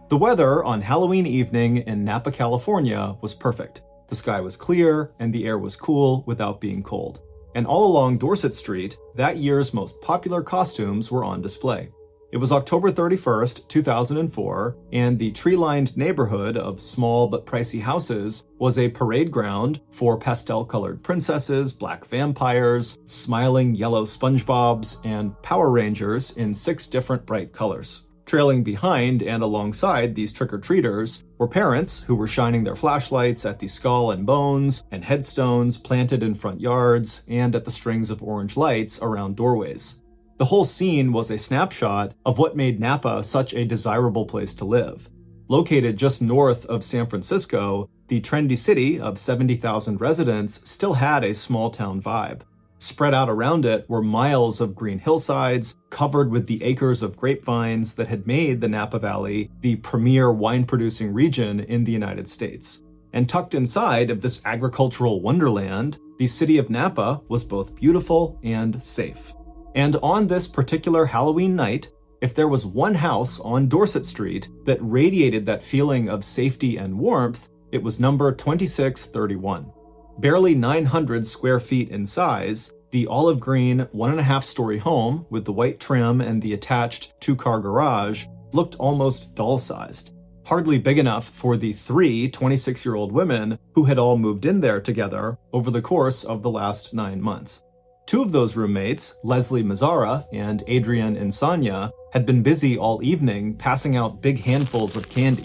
The weather on Halloween evening in Napa, California was perfect. The sky was clear and the air was cool without being cold. And all along Dorset Street, that year's most popular costumes were on display. It was October 31st, 2004, and the tree-lined neighborhood of small but pricey houses was a parade ground for pastel-colored princesses, black vampires, smiling yellow SpongeBobs, and Power Rangers in 6 different bright colors. Trailing behind and alongside these trick-or-treaters were parents who were shining their flashlights at the skull and bones and headstones planted in front yards and at the strings of orange lights around doorways. The whole scene was a snapshot of what made Napa such a desirable place to live. Located just north of San Francisco, the trendy city of 70,000 residents still had a small-town vibe. Spread out around it were miles of green hillsides, covered with the acres of grapevines that had made the Napa Valley the premier wine-producing region in the United States. And tucked inside of this agricultural wonderland, the city of Napa was both beautiful and safe. And on this particular Halloween night, if there was one house on Dorset Street that radiated that feeling of safety and warmth, it was number 2631. Barely 900 square feet in size, the olive green 1.5-story home with the white trim and the attached 2-car garage looked almost doll-sized. Hardly big enough for the 3 26-year-old women who had all moved in there together over the course of the last 9 months. 2 of those roommates, Leslie Mazzara and Adrienne Insania, had been busy all evening passing out big handfuls of candy.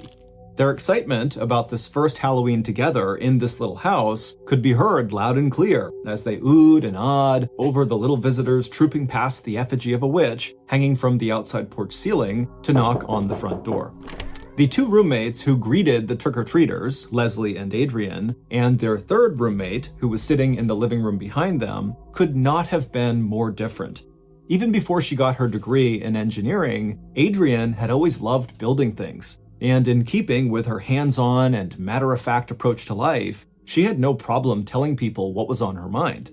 Their excitement about this first Halloween together in this little house could be heard loud and clear as they oohed and awed over the little visitors trooping past the effigy of a witch hanging from the outside porch ceiling to knock on the front door. The 2 roommates who greeted the trick-or-treaters, Leslie and Adrienne, and their 3rd roommate, who was sitting in the living room behind them, could not have been more different. Even before she got her degree in engineering, Adrienne had always loved building things. And in keeping with her hands-on and matter-of-fact approach to life, she had no problem telling people what was on her mind.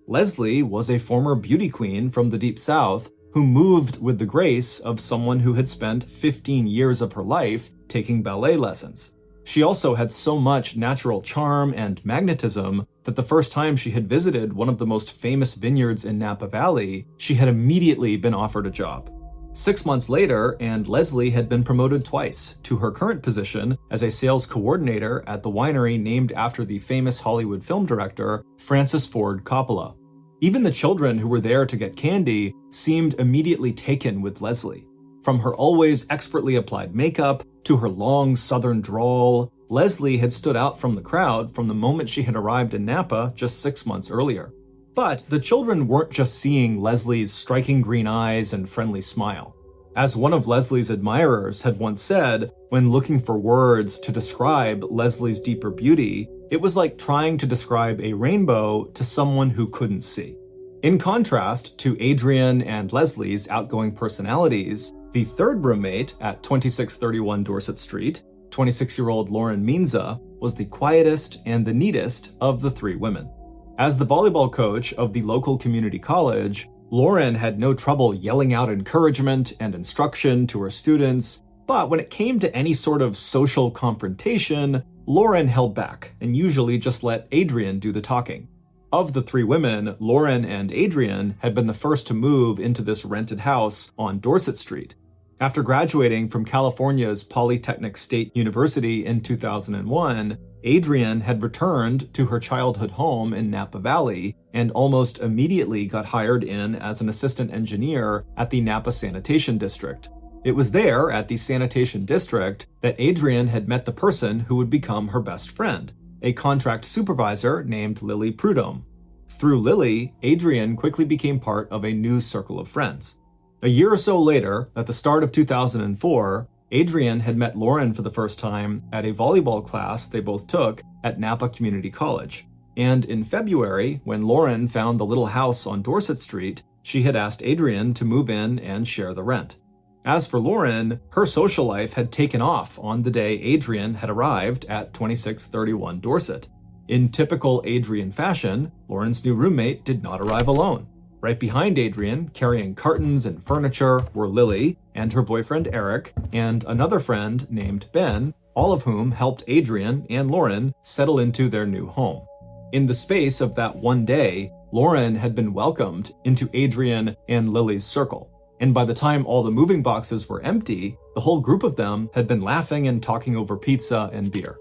Leslie was a former beauty queen from the Deep South who moved with the grace of someone who had spent 15 years of her life taking ballet lessons. She also had so much natural charm and magnetism that the first time she had visited one of the most famous vineyards in Napa Valley, she had immediately been offered a job. 6 months later, and Leslie had been promoted twice to her current position as a sales coordinator at the winery named after the famous Hollywood film director Francis Ford Coppola. Even the children who were there to get candy seemed immediately taken with Leslie. From her always expertly applied makeup to her long southern drawl, Leslie had stood out from the crowd from the moment she had arrived in Napa just 6 months earlier. But the children weren't just seeing Leslie's striking green eyes and friendly smile. As one of Leslie's admirers had once said, when looking for words to describe Leslie's deeper beauty, it was like trying to describe a rainbow to someone who couldn't see. In contrast to Adrienne and Leslie's outgoing personalities, the 3rd roommate at 2631 Dorset Street, 26-year-old Lauren Minza, was the quietest and the neatest of the 3 women. As the volleyball coach of the local community college, Lauren had no trouble yelling out encouragement and instruction to her students, but when it came to any sort of social confrontation, Lauren held back and usually just let Adrienne do the talking. Of the 3 women, Lauren and Adrienne had been the first to move into this rented house on Dorset Street. After graduating from California's Polytechnic State University in 2001, Adrienne had returned to her childhood home in Napa Valley and almost immediately got hired in as an assistant engineer at the Napa Sanitation District. It was there at the Sanitation District that Adrienne had met the person who would become her best friend, a contract supervisor named Lily Prudhomme. Through Lily, Adrienne quickly became part of a new circle of friends. A year or so later, at the start of 2004, Adrienne had met Lauren for the first time at a volleyball class they both took at Napa Community College. And in February, when Lauren found the little house on Dorset Street, she had asked Adrienne to move in and share the rent. As for Lauren, her social life had taken off on the day Adrienne had arrived at 2631 Dorset. In typical Adrienne fashion, Lauren's new roommate did not arrive alone. Right behind Adrian, carrying cartons and furniture, were Lily and her boyfriend Eric, and another friend named Ben, all of whom helped Adrian and Lauren settle into their new home. In the space of that one day, Lauren had been welcomed into Adrian and Lily's circle, and by the time all the moving boxes were empty, the whole group of them had been laughing and talking over pizza and beer.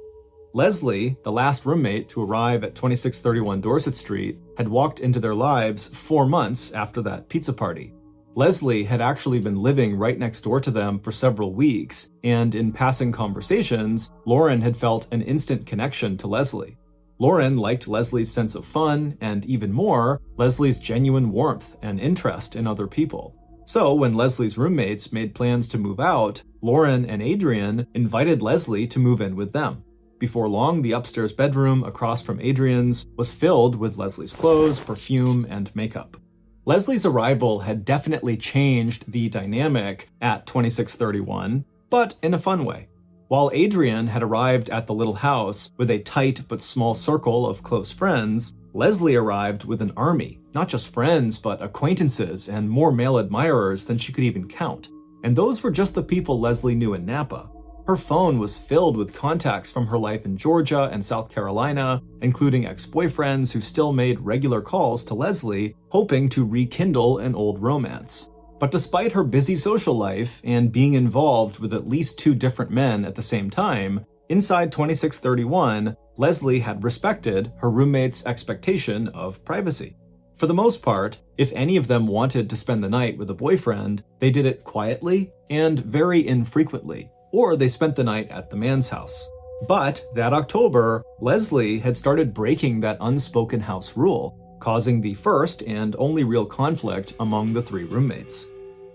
Leslie, the last roommate to arrive at 2631 Dorset Street, had walked into their lives 4 months after that pizza party. Leslie had actually been living right next door to them for several weeks, and in passing conversations, Lauren had felt an instant connection to Leslie. Lauren liked Leslie's sense of fun, and even more, Leslie's genuine warmth and interest in other people. So when Leslie's roommates made plans to move out, Lauren and Adrian invited Leslie to move in with them. Before long, the upstairs bedroom across from Adrian's was filled with Leslie's clothes, perfume, and makeup. Leslie's arrival had definitely changed the dynamic at 2631, but in a fun way. While Adrian had arrived at the little house with a tight but small circle of close friends, Leslie arrived with an army, not just friends, but acquaintances and more male admirers than she could even count. And those were just the people Leslie knew in Napa. Her phone was filled with contacts from her life in Georgia and South Carolina, including ex-boyfriends who still made regular calls to Leslie, hoping to rekindle an old romance. But despite her busy social life and being involved with at least 2 different men at the same time, inside 2631, Leslie had respected her roommates' expectation of privacy. For the most part, if any of them wanted to spend the night with a boyfriend, they did it quietly and very infrequently, or they spent the night at the man's house. But that October, Leslie had started breaking that unspoken house rule, causing the first and only real conflict among the 3 roommates.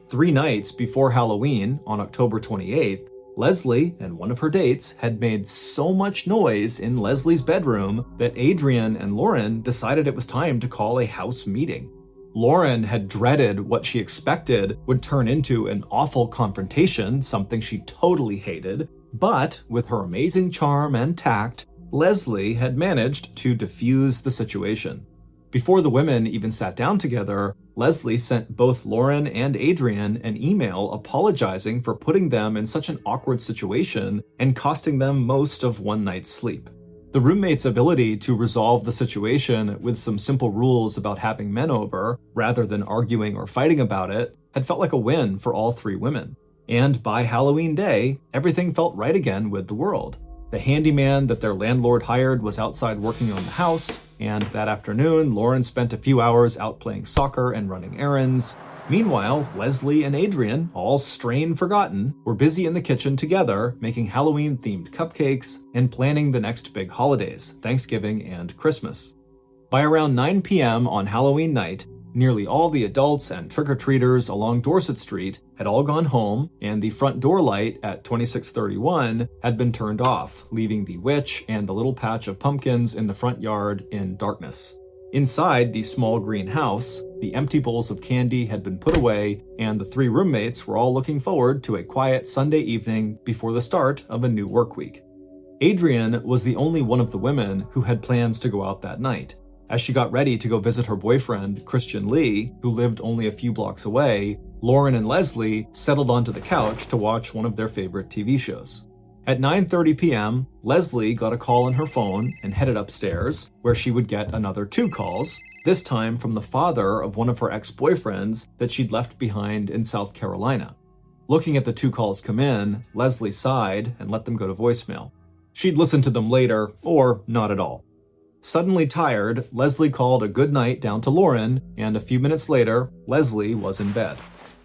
3 nights before Halloween, on October 28th, Leslie and one of her dates had made so much noise in Leslie's bedroom that Adrian and Lauren decided it was time to call a house meeting. Lauren had dreaded what she expected would turn into an awful confrontation, something she totally hated, but with her amazing charm and tact, Leslie had managed to diffuse the situation. Before the women even sat down together, Leslie sent both Lauren and Adrian an email apologizing for putting them in such an awkward situation and costing them most of one night's sleep. The roommates' ability to resolve the situation with some simple rules about having men over, rather than arguing or fighting about it, had felt like a win for all 3 women. And by Halloween day, everything felt right again with the world. The handyman that their landlord hired was outside working on the house, and that afternoon, Lauren spent a few hours out playing soccer and running errands. Meanwhile, Leslie and Adrian, all strain forgotten, were busy in the kitchen together, making Halloween-themed cupcakes and planning the next big holidays, Thanksgiving and Christmas. By around 9 p.m. on Halloween night, nearly all the adults and trick-or-treaters along Dorset Street had all gone home, and the front door light at 2631 had been turned off, leaving the witch and the little patch of pumpkins in the front yard in darkness. Inside the small green house, the empty bowls of candy had been put away, and the 3 roommates were all looking forward to a quiet Sunday evening before the start of a new work week. Adrian was the only one of the women who had plans to go out that night. As she got ready to go visit her boyfriend, Christian Lee, who lived only a few blocks away, Lauren and Leslie settled onto the couch to watch one of their favorite TV shows. At 9:30 p.m., Leslie got a call on her phone and headed upstairs, where she would get another 2 calls, this time from the father of one of her ex-boyfriends that she'd left behind in South Carolina. Looking at the 2 calls come in, Leslie sighed and let them go to voicemail. She'd listen to them later, or not at all. Suddenly tired, Leslie called a good night down to Lauren, and a few minutes later, Leslie was in bed.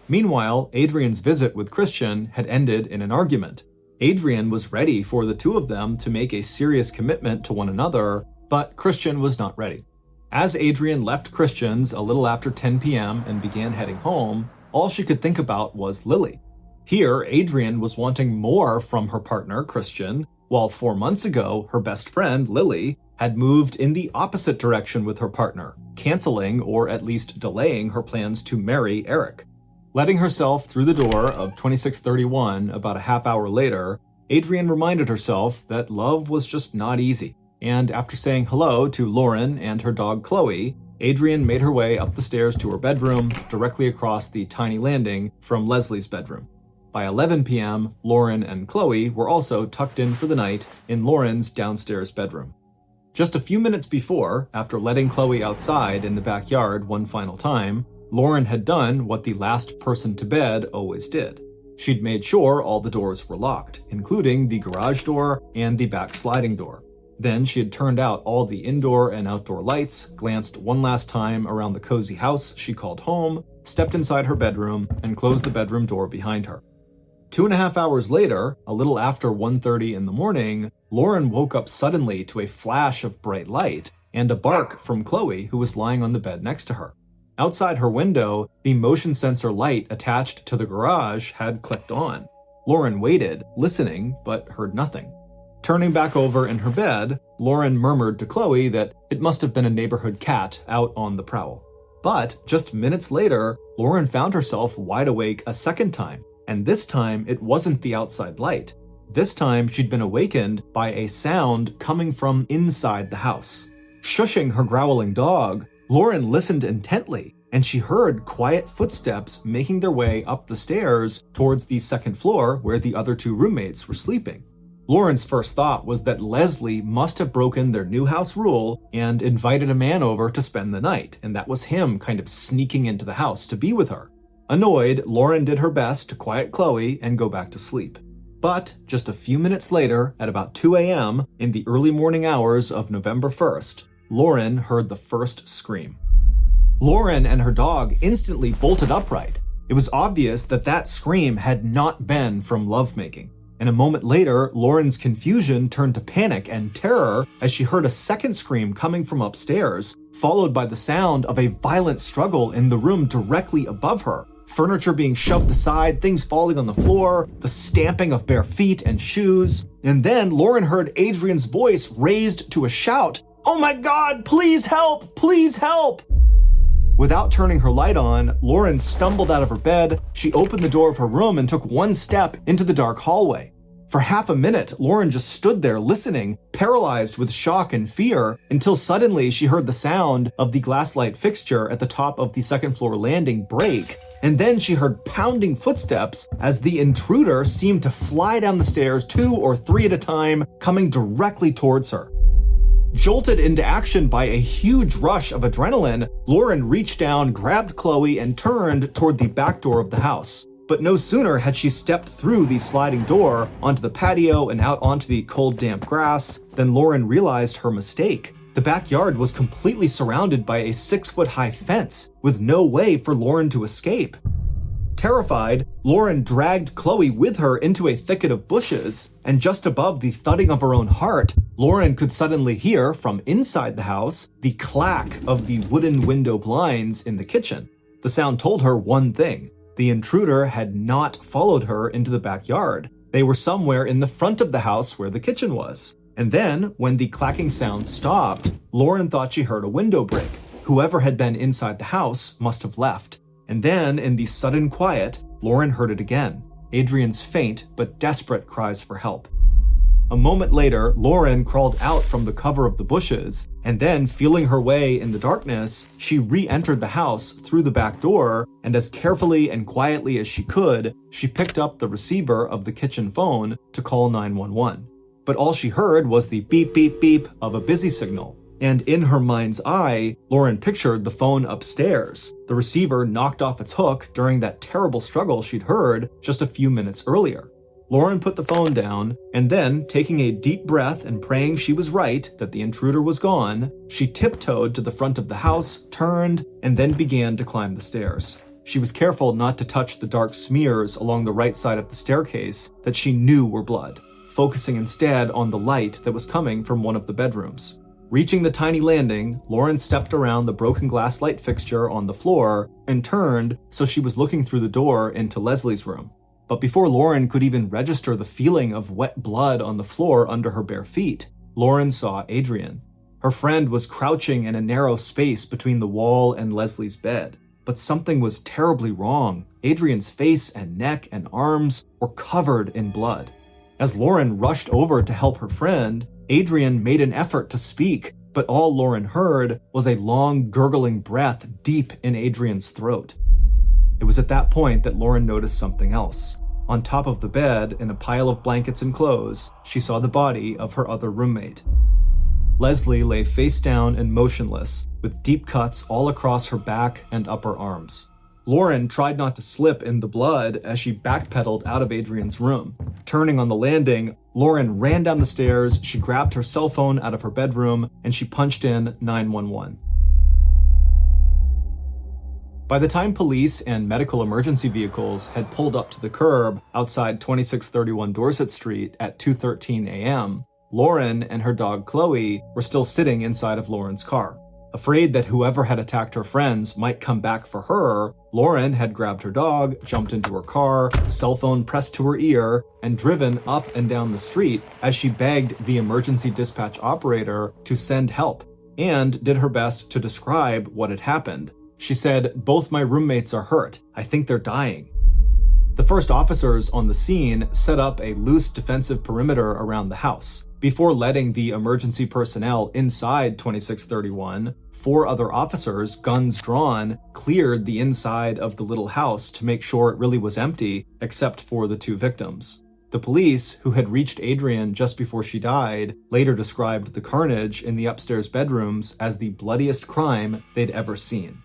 Meanwhile, Adrian's visit with Christian had ended in an argument. Adrian was ready for the 2 of them to make a serious commitment to one another, but Christian was not ready. As Adrian left Christian's a little after 10 p.m. and began heading home, all she could think about was Lily. Here, Adrian was wanting more from her partner, Christian, while 4 months ago, her best friend, Lily, had moved in the opposite direction with her partner, canceling or at least delaying her plans to marry Eric. Letting herself through the door of 2631 about a half hour later, Adrian reminded herself that love was just not easy, and after saying hello to Lauren and her dog Chloe, Adrian made her way up the stairs to her bedroom, directly across the tiny landing from Leslie's bedroom. By 11 p.m., Lauren and Chloe were also tucked in for the night in Lauren's downstairs bedroom. Just a few minutes before, after letting Chloe outside in the backyard one final time, Lauren had done what the last person to bed always did. She'd made sure all the doors were locked, including the garage door and the back sliding door. Then she had turned out all the indoor and outdoor lights, glanced one last time around the cozy house she called home, stepped inside her bedroom, and closed the bedroom door behind her. 2.5 hours later, a little after 1:30 in the morning, Lauren woke up suddenly to a flash of bright light and a bark from Chloe, who was lying on the bed next to her. Outside her window, the motion sensor light attached to the garage had clicked on. Lauren waited, listening, but heard nothing. Turning back over in her bed, Lauren murmured to Chloe that it must have been a neighborhood cat out on the prowl. But just minutes later, Lauren found herself wide awake a second time, and this time it wasn't the outside light. This time she'd been awakened by a sound coming from inside the house. Shushing her growling dog, Lauren listened intently, and she heard quiet footsteps making their way up the stairs towards the second floor where the other two roommates were sleeping. Lauren's first thought was that Leslie must have broken their new house rule and invited a man over to spend the night, and that was him kind of sneaking into the house to be with her. Annoyed, Lauren did her best to quiet Chloe and go back to sleep. But just a few minutes later, at about 2 a.m., in the early morning hours of November 1st, Lauren heard the first scream. Lauren and her dog instantly bolted upright. It was obvious that that scream had not been from lovemaking. And a moment later, Lauren's confusion turned to panic and terror as she heard a second scream coming from upstairs, followed by the sound of a violent struggle in the room directly above her. Furniture being shoved aside, things falling on the floor, the stamping of bare feet and shoes. And then Lauren heard Adrian's voice raised to a shout, "Oh my God, please help, please help!" Without turning her light on, Lauren stumbled out of her bed. She opened the door of her room and took one step into the dark hallway. For half a minute, Lauren just stood there listening, paralyzed with shock and fear, until suddenly she heard the sound of the glass light fixture at the top of the second floor landing break. And then she heard pounding footsteps as the intruder seemed to fly down the stairs 2 or 3 at a time, coming directly towards her. Jolted into action by a huge rush of adrenaline, Lauren reached down, grabbed Chloe, and turned toward the back door of the house. But no sooner had she stepped through the sliding door onto the patio and out onto the cold, damp grass than Lauren realized her mistake. The backyard was completely surrounded by a 6-foot-high fence, with no way for Lauren to escape. Terrified, Lauren dragged Chloe with her into a thicket of bushes, and just above the thudding of her own heart, Lauren could suddenly hear, from inside the house, the clack of the wooden window blinds in the kitchen. The sound told her one thing: the intruder had not followed her into the backyard. They were somewhere in the front of the house where the kitchen was. And then, when the clacking sound stopped, Lauren thought she heard a window break. Whoever had been inside the house must have left. And then, in the sudden quiet, Lauren heard it again. Adrian's faint but desperate cries for help. A moment later, Lauren crawled out from the cover of the bushes, and then, feeling her way in the darkness, she re-entered the house through the back door, and as carefully and quietly as she could, she picked up the receiver of the kitchen phone to call 911. But all she heard was the beep beep beep of a busy signal. And in her mind's eye, Lauren pictured the phone upstairs, the receiver knocked off its hook during that terrible struggle she'd heard just a few minutes earlier. Lauren put the phone down, and then, taking a deep breath and praying she was right, that the intruder was gone, she tiptoed to the front of the house, turned, and then began to climb the stairs. She was careful not to touch the dark smears along the right side of the staircase that she knew were blood, focusing instead on the light that was coming from one of the bedrooms. Reaching the tiny landing, Lauren stepped around the broken glass light fixture on the floor and turned so she was looking through the door into Leslie's room. But before Lauren could even register the feeling of wet blood on the floor under her bare feet, Lauren saw Adrian. Her friend was crouching in a narrow space between the wall and Leslie's bed. But something was terribly wrong. Adrian's face and neck and arms were covered in blood. As Lauren rushed over to help her friend, Adrian made an effort to speak, but all Lauren heard was a long, gurgling breath deep in Adrian's throat. It was at that point that Lauren noticed something else. On top of the bed, in a pile of blankets and clothes, she saw the body of her other roommate. Leslie lay face down and motionless, with deep cuts all across her back and upper arms. Lauren tried not to slip in the blood as she backpedaled out of Adrian's room. Turning on the landing, Lauren ran down the stairs, she grabbed her cell phone out of her bedroom, and she punched in 911. By the time police and medical emergency vehicles had pulled up to the curb outside 2631 Dorset Street at 2:13 a.m., Lauren and her dog Chloe were still sitting inside of Lauren's car. Afraid that whoever had attacked her friends might come back for her, Lauren had grabbed her dog, jumped into her car, cell phone pressed to her ear, and driven up and down the street as she begged the emergency dispatch operator to send help, and did her best to describe what had happened. She said, "Both my roommates are hurt. I think they're dying." The first officers on the scene set up a loose defensive perimeter around the house. Before letting the emergency personnel inside 2631, 4 other officers, guns drawn, cleared the inside of the little house to make sure it really was empty, except for the 2 victims. The police, who had reached Adrian just before she died, later described the carnage in the upstairs bedrooms as the bloodiest crime they'd ever seen.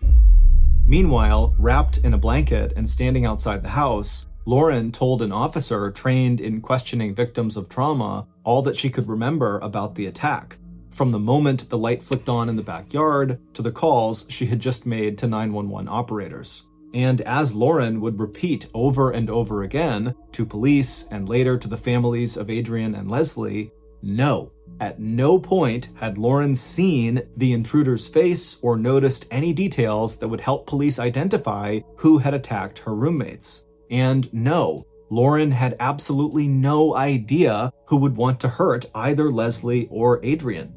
Meanwhile, wrapped in a blanket and standing outside the house, Lauren told an officer trained in questioning victims of trauma all that she could remember about the attack, from the moment the light flicked on in the backyard to the calls she had just made to 911 operators. And as Lauren would repeat over and over again to police and later to the families of Adrian and Leslie, no, at no point had Lauren seen the intruder's face or noticed any details that would help police identify who had attacked her roommates. And no, Lauren had absolutely no idea who would want to hurt either Leslie or Adrian.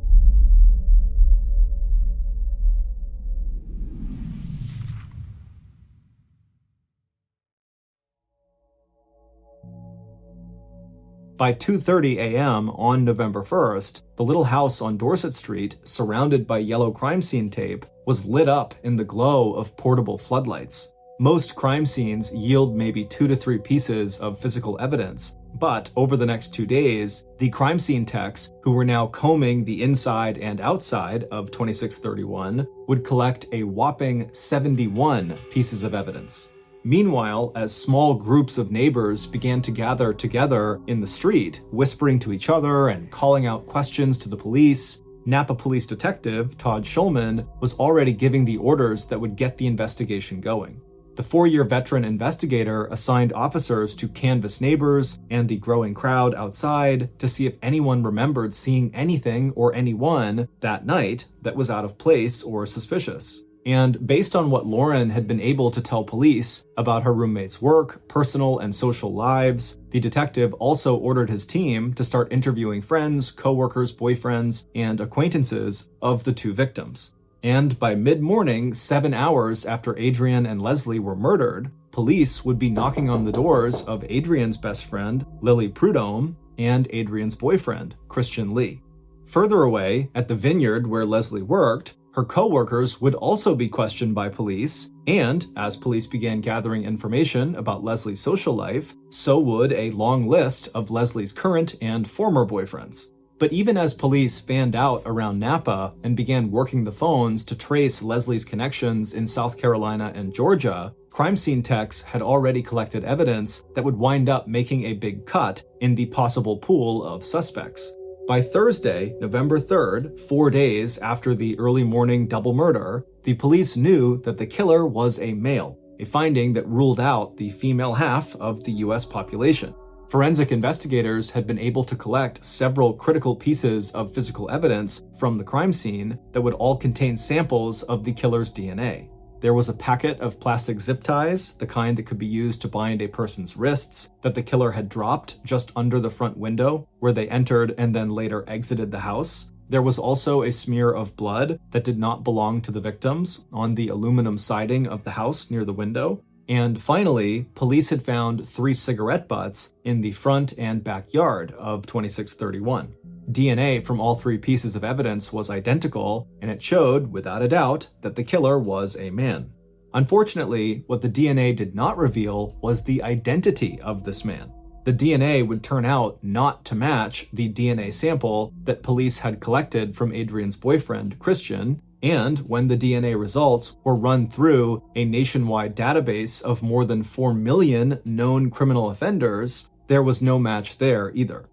By 2:30 a.m. on November 1st, the little house on Dorset Street, surrounded by yellow crime scene tape, was lit up in the glow of portable floodlights. Most crime scenes yield maybe 2 to 3 pieces of physical evidence, but over the next 2 days, the crime scene techs, who were now combing the inside and outside of 2631, would collect a whopping 71 pieces of evidence. Meanwhile, as small groups of neighbors began to gather together in the street, whispering to each other and calling out questions to the police, Napa Police Detective Todd Schulman was already giving the orders that would get the investigation going. The 4-year veteran investigator assigned officers to canvass neighbors and the growing crowd outside to see if anyone remembered seeing anything or anyone that night that was out of place or suspicious. And based on what Lauren had been able to tell police about her roommate's work, personal and social lives, the detective also ordered his team to start interviewing friends, coworkers, boyfriends, and acquaintances of the 2 victims. And by mid-morning, 7 hours after Adrian and Leslie were murdered, police would be knocking on the doors of Adrian's best friend, Lily Prudhomme, and Adrian's boyfriend, Christian Lee. Further away, at the vineyard where Leslie worked, her co-workers would also be questioned by police, and as police began gathering information about Leslie's social life, so would a long list of Leslie's current and former boyfriends. But even as police fanned out around Napa and began working the phones to trace Leslie's connections in South Carolina and Georgia, crime scene techs had already collected evidence that would wind up making a big cut in the possible pool of suspects. By Thursday, November 3rd, 4 days after the early morning double murder, the police knew that the killer was a male, a finding that ruled out the female half of the US population. Forensic investigators had been able to collect several critical pieces of physical evidence from the crime scene that would all contain samples of the killer's DNA. There was a packet of plastic zip ties, the kind that could be used to bind a person's wrists, that the killer had dropped just under the front window, where they entered and then later exited the house. There was also a smear of blood that did not belong to the victims on the aluminum siding of the house near the window. And finally, police had found 3 cigarette butts in the front and backyard of 2631. DNA from all three pieces of evidence was identical, and it showed, without a doubt, that the killer was a man. Unfortunately, what the DNA did not reveal was the identity of this man. The DNA would turn out not to match the DNA sample that police had collected from Adrian's boyfriend, Christian, and when the DNA results were run through a nationwide database of more than 4 million known criminal offenders, there was no match there either.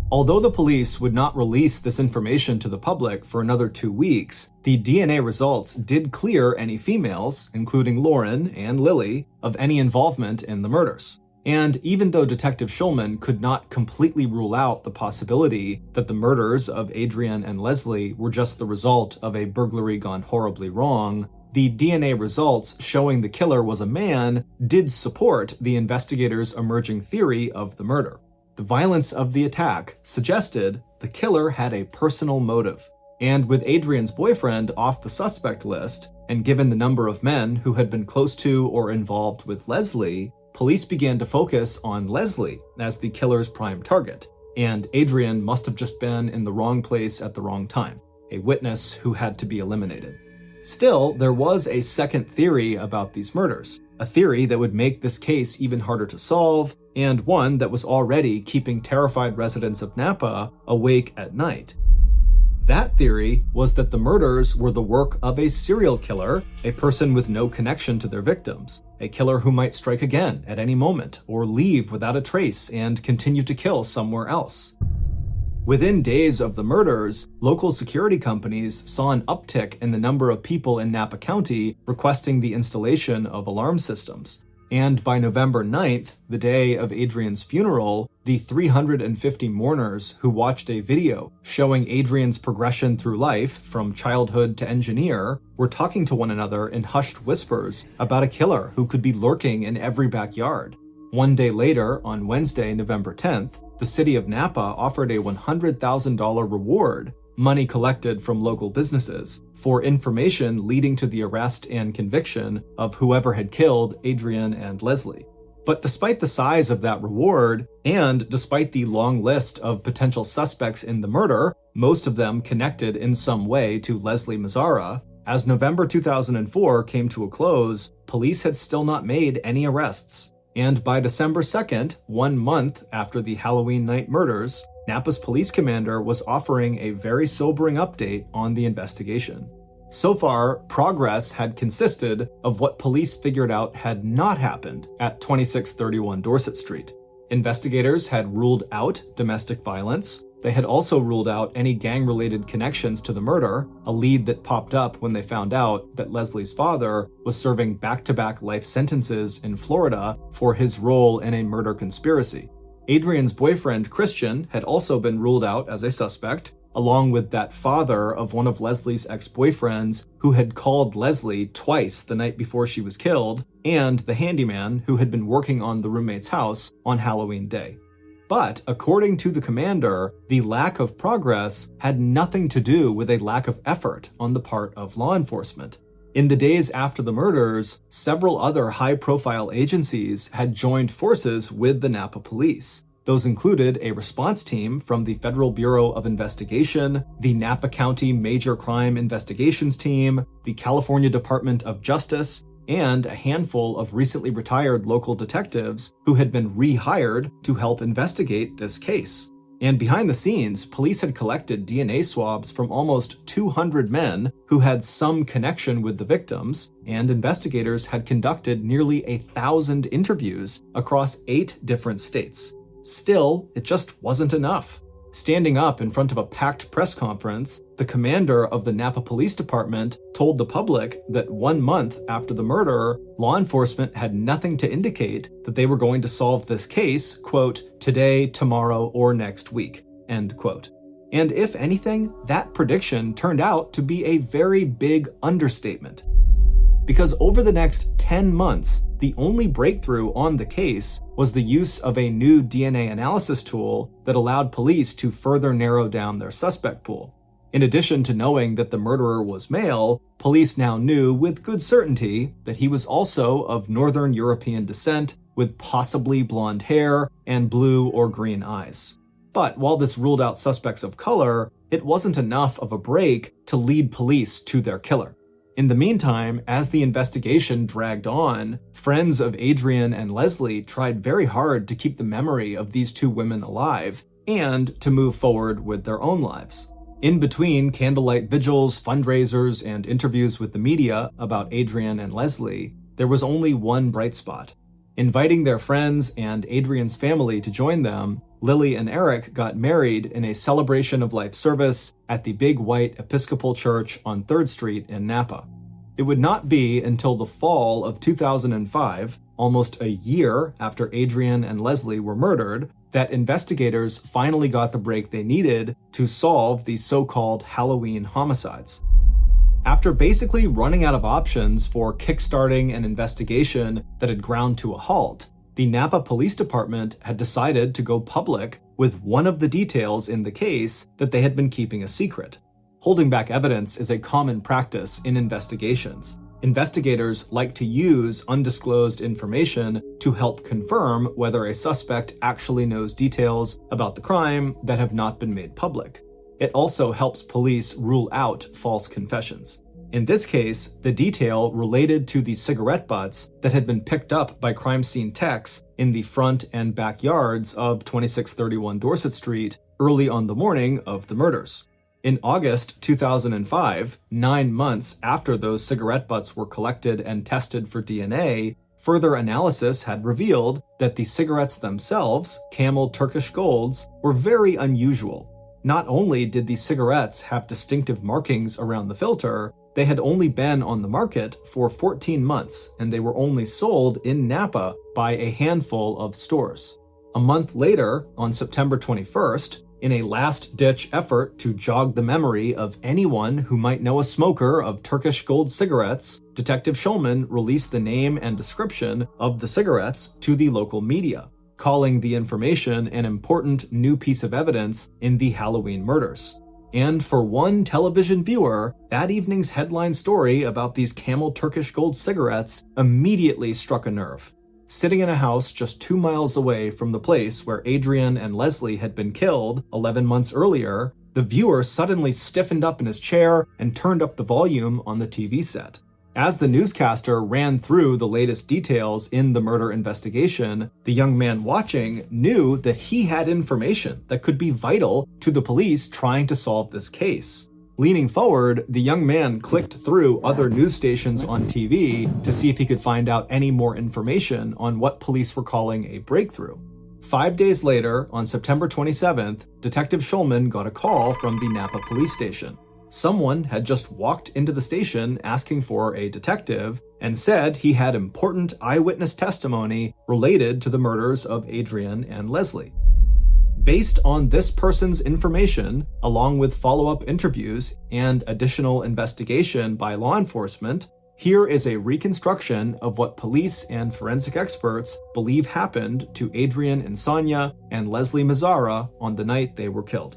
Although the police would not release this information to the public for another 2 weeks, the DNA results did clear any females, including Lauren and Lily, of any involvement in the murders. And even though Detective Schulman could not completely rule out the possibility that the murders of Adrian and Leslie were just the result of a burglary gone horribly wrong, the DNA results showing the killer was a man did support the investigators' emerging theory of the murder. The violence of the attack suggested the killer had a personal motive. And with Adrian's boyfriend off the suspect list, and given the number of men who had been close to or involved with Leslie, police began to focus on Leslie as the killer's prime target, and Adrian must have just been in the wrong place at the wrong time, a witness who had to be eliminated. Still, there was a second theory about these murders, a theory that would make this case even harder to solve, and one that was already keeping terrified residents of Napa awake at night. That theory was that the murders were the work of a serial killer, a person with no connection to their victims, a killer who might strike again at any moment or leave without a trace and continue to kill somewhere else. Within days of the murders, local security companies saw an uptick in the number of people in Napa County requesting the installation of alarm systems. And by November 9th, the day of Adrian's funeral, the 350 mourners who watched a video showing Adrian's progression through life from childhood to engineer were talking to one another in hushed whispers about a killer who could be lurking in every backyard. One day later, on Wednesday, November 10th, the city of Napa offered a $100,000 reward, money collected from local businesses, for information leading to the arrest and conviction of whoever had killed Adrian and Leslie. But despite the size of that reward, and despite the long list of potential suspects in the murder, most of them connected in some way to Leslie Mazzara, as November 2004 came to a close, police had still not made any arrests. And by December 2nd, 1 month after the Halloween night murders, Napa's police commander was offering a very sobering update on the investigation. So far, progress had consisted of what police figured out had not happened at 2631 Dorset Street. Investigators had ruled out domestic violence. They had also ruled out any gang-related connections to the murder, a lead that popped up when they found out that Leslie's father was serving back-to-back life sentences in Florida for his role in a murder conspiracy. Adrian's boyfriend, Christian, had also been ruled out as a suspect, along with that father of one of Leslie's ex-boyfriends who had called Leslie twice the night before she was killed, and the handyman who had been working on the roommate's house on Halloween day. But according to the commander, the lack of progress had nothing to do with a lack of effort on the part of law enforcement. In the days after the murders, several other high-profile agencies had joined forces with the Napa police. Those included a response team from the Federal Bureau of Investigation, the Napa County Major Crime Investigations Team, the California Department of Justice, and a handful of recently retired local detectives who had been rehired to help investigate this case. And behind the scenes, police had collected DNA swabs from almost 200 men who had some connection with the victims, and investigators had conducted nearly 1,000 interviews across 8 different states. Still, it just wasn't enough. Standing up in front of a packed press conference, the commander of the Napa Police Department told the public that 1 month after the murder, law enforcement had nothing to indicate that they were going to solve this case, quote, today, tomorrow, or next week, end quote. And if anything, that prediction turned out to be a very big understatement. Because over the next 10 months, the only breakthrough on the case was the use of a new DNA analysis tool that allowed police to further narrow down their suspect pool. In addition to knowing that the murderer was male, police now knew with good certainty that he was also of Northern European descent with possibly blonde hair and blue or green eyes. But while this ruled out suspects of color, it wasn't enough of a break to lead police to their killer. In the meantime, as the investigation dragged on, friends of Adrian and Leslie tried very hard to keep the memory of these two women alive and to move forward with their own lives. In between candlelight vigils, fundraisers, and interviews with the media about Adrian and Leslie, there was only one bright spot. Inviting their friends and Adrian's family to join them, Lily and Eric got married in a celebration of life service at the Big White Episcopal Church on 3rd Street in Napa. It would not be until the fall of 2005, almost a year after Adrian and Leslie were murdered, that investigators finally got the break they needed to solve these so-called Halloween homicides. After basically running out of options for kickstarting an investigation that had ground to a halt, the Napa Police Department had decided to go public with one of the details in the case that they had been keeping a secret. Holding back evidence is a common practice in investigations. Investigators like to use undisclosed information to help confirm whether a suspect actually knows details about the crime that have not been made public. It also helps police rule out false confessions. In this case, the detail related to the cigarette butts that had been picked up by crime scene techs in the front and backyards of 2631 Dorset Street early on the morning of the murders. In August 2005, 9 months after those cigarette butts were collected and tested for DNA, further analysis had revealed that the cigarettes themselves, Camel Turkish Golds, were very unusual. Not only did the cigarettes have distinctive markings around the filter, they had only been on the market for 14 months, and they were only sold in Napa by a handful of stores. A month later, on September 21st, in a last-ditch effort to jog the memory of anyone who might know a smoker of Turkish Gold cigarettes, Detective Schulman released the name and description of the cigarettes to the local media, calling the information an important new piece of evidence in the Halloween murders. And for one television viewer, that evening's headline story about these Camel Turkish Gold cigarettes immediately struck a nerve. Sitting in a house just 2 miles away from the place where Adrian and Leslie had been killed 11 months earlier, the viewer suddenly stiffened up in his chair and turned up the volume on the TV set. As the newscaster ran through the latest details in the murder investigation, the young man watching knew that he had information that could be vital to the police trying to solve this case. Leaning forward, the young man clicked through other news stations on TV to see if he could find out any more information on what police were calling a breakthrough. 5 days later, on September 27th, Detective Schulman got a call from the Napa police station. Someone had just walked into the station asking for a detective and said he had important eyewitness testimony related to the murders of Adrian and Leslie. Based on this person's information, along with follow-up interviews and additional investigation by law enforcement, here is a reconstruction of what police and forensic experts believe happened to Adrian Insania and Leslie Mazzara on the night they were killed.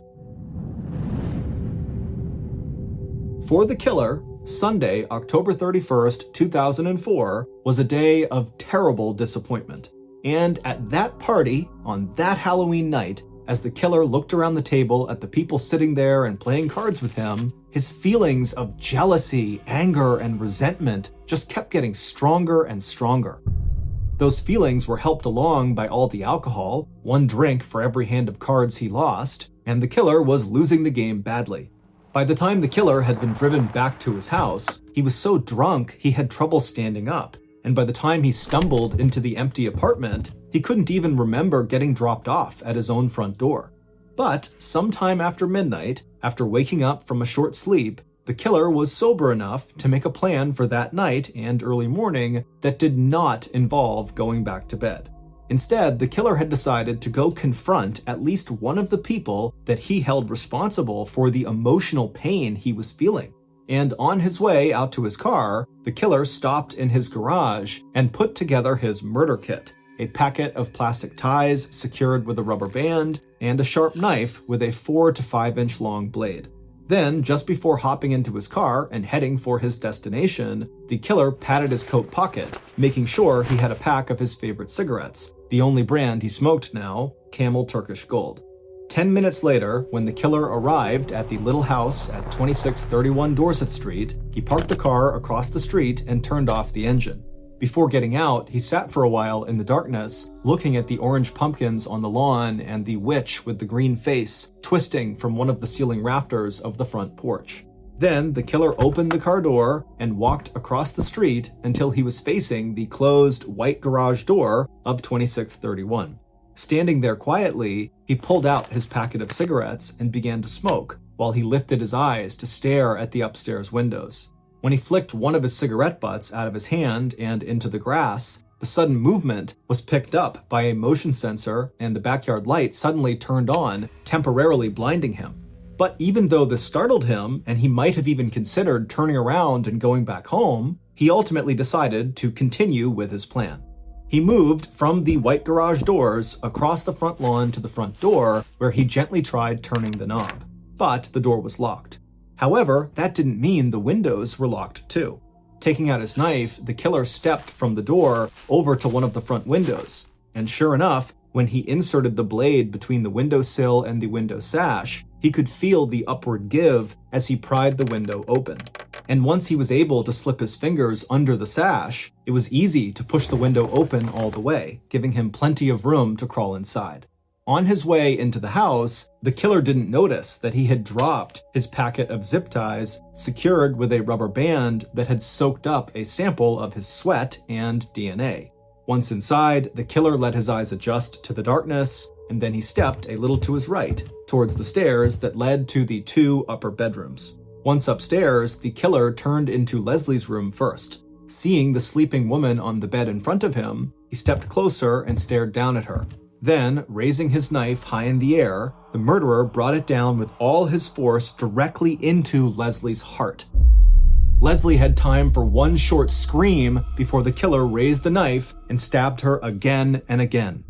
For the killer, Sunday, October 31st, 2004, was a day of terrible disappointment. And at that party, on that Halloween night, as the killer looked around the table at the people sitting there and playing cards with him, his feelings of jealousy, anger, and resentment just kept getting stronger and stronger. Those feelings were helped along by all the alcohol, 1 drink for every hand of cards he lost, and the killer was losing the game badly. By the time the killer had been driven back to his house, he was so drunk he had trouble standing up, and by the time he stumbled into the empty apartment, he couldn't even remember getting dropped off at his own front door. But sometime after midnight, after waking up from a short sleep, the killer was sober enough to make a plan for that night and early morning that did not involve going back to bed. Instead, the killer had decided to go confront at least one of the people that he held responsible for the emotional pain he was feeling. And on his way out to his car, the killer stopped in his garage and put together his murder kit, a packet of plastic ties secured with a rubber band, and a sharp knife with a 4 to 5 inch long blade. Then, just before hopping into his car and heading for his destination, the killer patted his coat pocket, making sure he had a pack of his favorite cigarettes, the only brand he smoked now, Camel Turkish Gold. 10 minutes later, when the killer arrived at the little house at 2631 Dorset Street, he parked the car across the street and turned off the engine. Before getting out, he sat for a while in the darkness, looking at the orange pumpkins on the lawn and the witch with the green face twisting from one of the ceiling rafters of the front porch. Then the killer opened the car door and walked across the street until he was facing the closed white garage door of 2631. Standing there quietly, he pulled out his packet of cigarettes and began to smoke, while he lifted his eyes to stare at the upstairs windows. When he flicked one of his cigarette butts out of his hand and into the grass, the sudden movement was picked up by a motion sensor and the backyard light suddenly turned on, temporarily blinding him. But even though this startled him, and he might have even considered turning around and going back home, he ultimately decided to continue with his plan. He moved from the white garage doors across the front lawn to the front door, where he gently tried turning the knob. But the door was locked. However, that didn't mean the windows were locked too. Taking out his knife, the killer stepped from the door over to one of the front windows. And sure enough, when he inserted the blade between the windowsill and the window sash, he could feel the upward give as he pried the window open. And once he was able to slip his fingers under the sash, it was easy to push the window open all the way, giving him plenty of room to crawl inside. On his way into the house, the killer didn't notice that he had dropped his packet of zip ties secured with a rubber band that had soaked up a sample of his sweat and DNA. Once inside, the killer let his eyes adjust to the darkness, and then he stepped a little to his right, towards the stairs that led to the 2 upper bedrooms. Once upstairs, the killer turned into Leslie's room first. Seeing the sleeping woman on the bed in front of him, he stepped closer and stared down at her. Then, raising his knife high in the air, the murderer brought it down with all his force directly into Leslie's heart. Leslie had time for one short scream before the killer raised the knife and stabbed her again and again.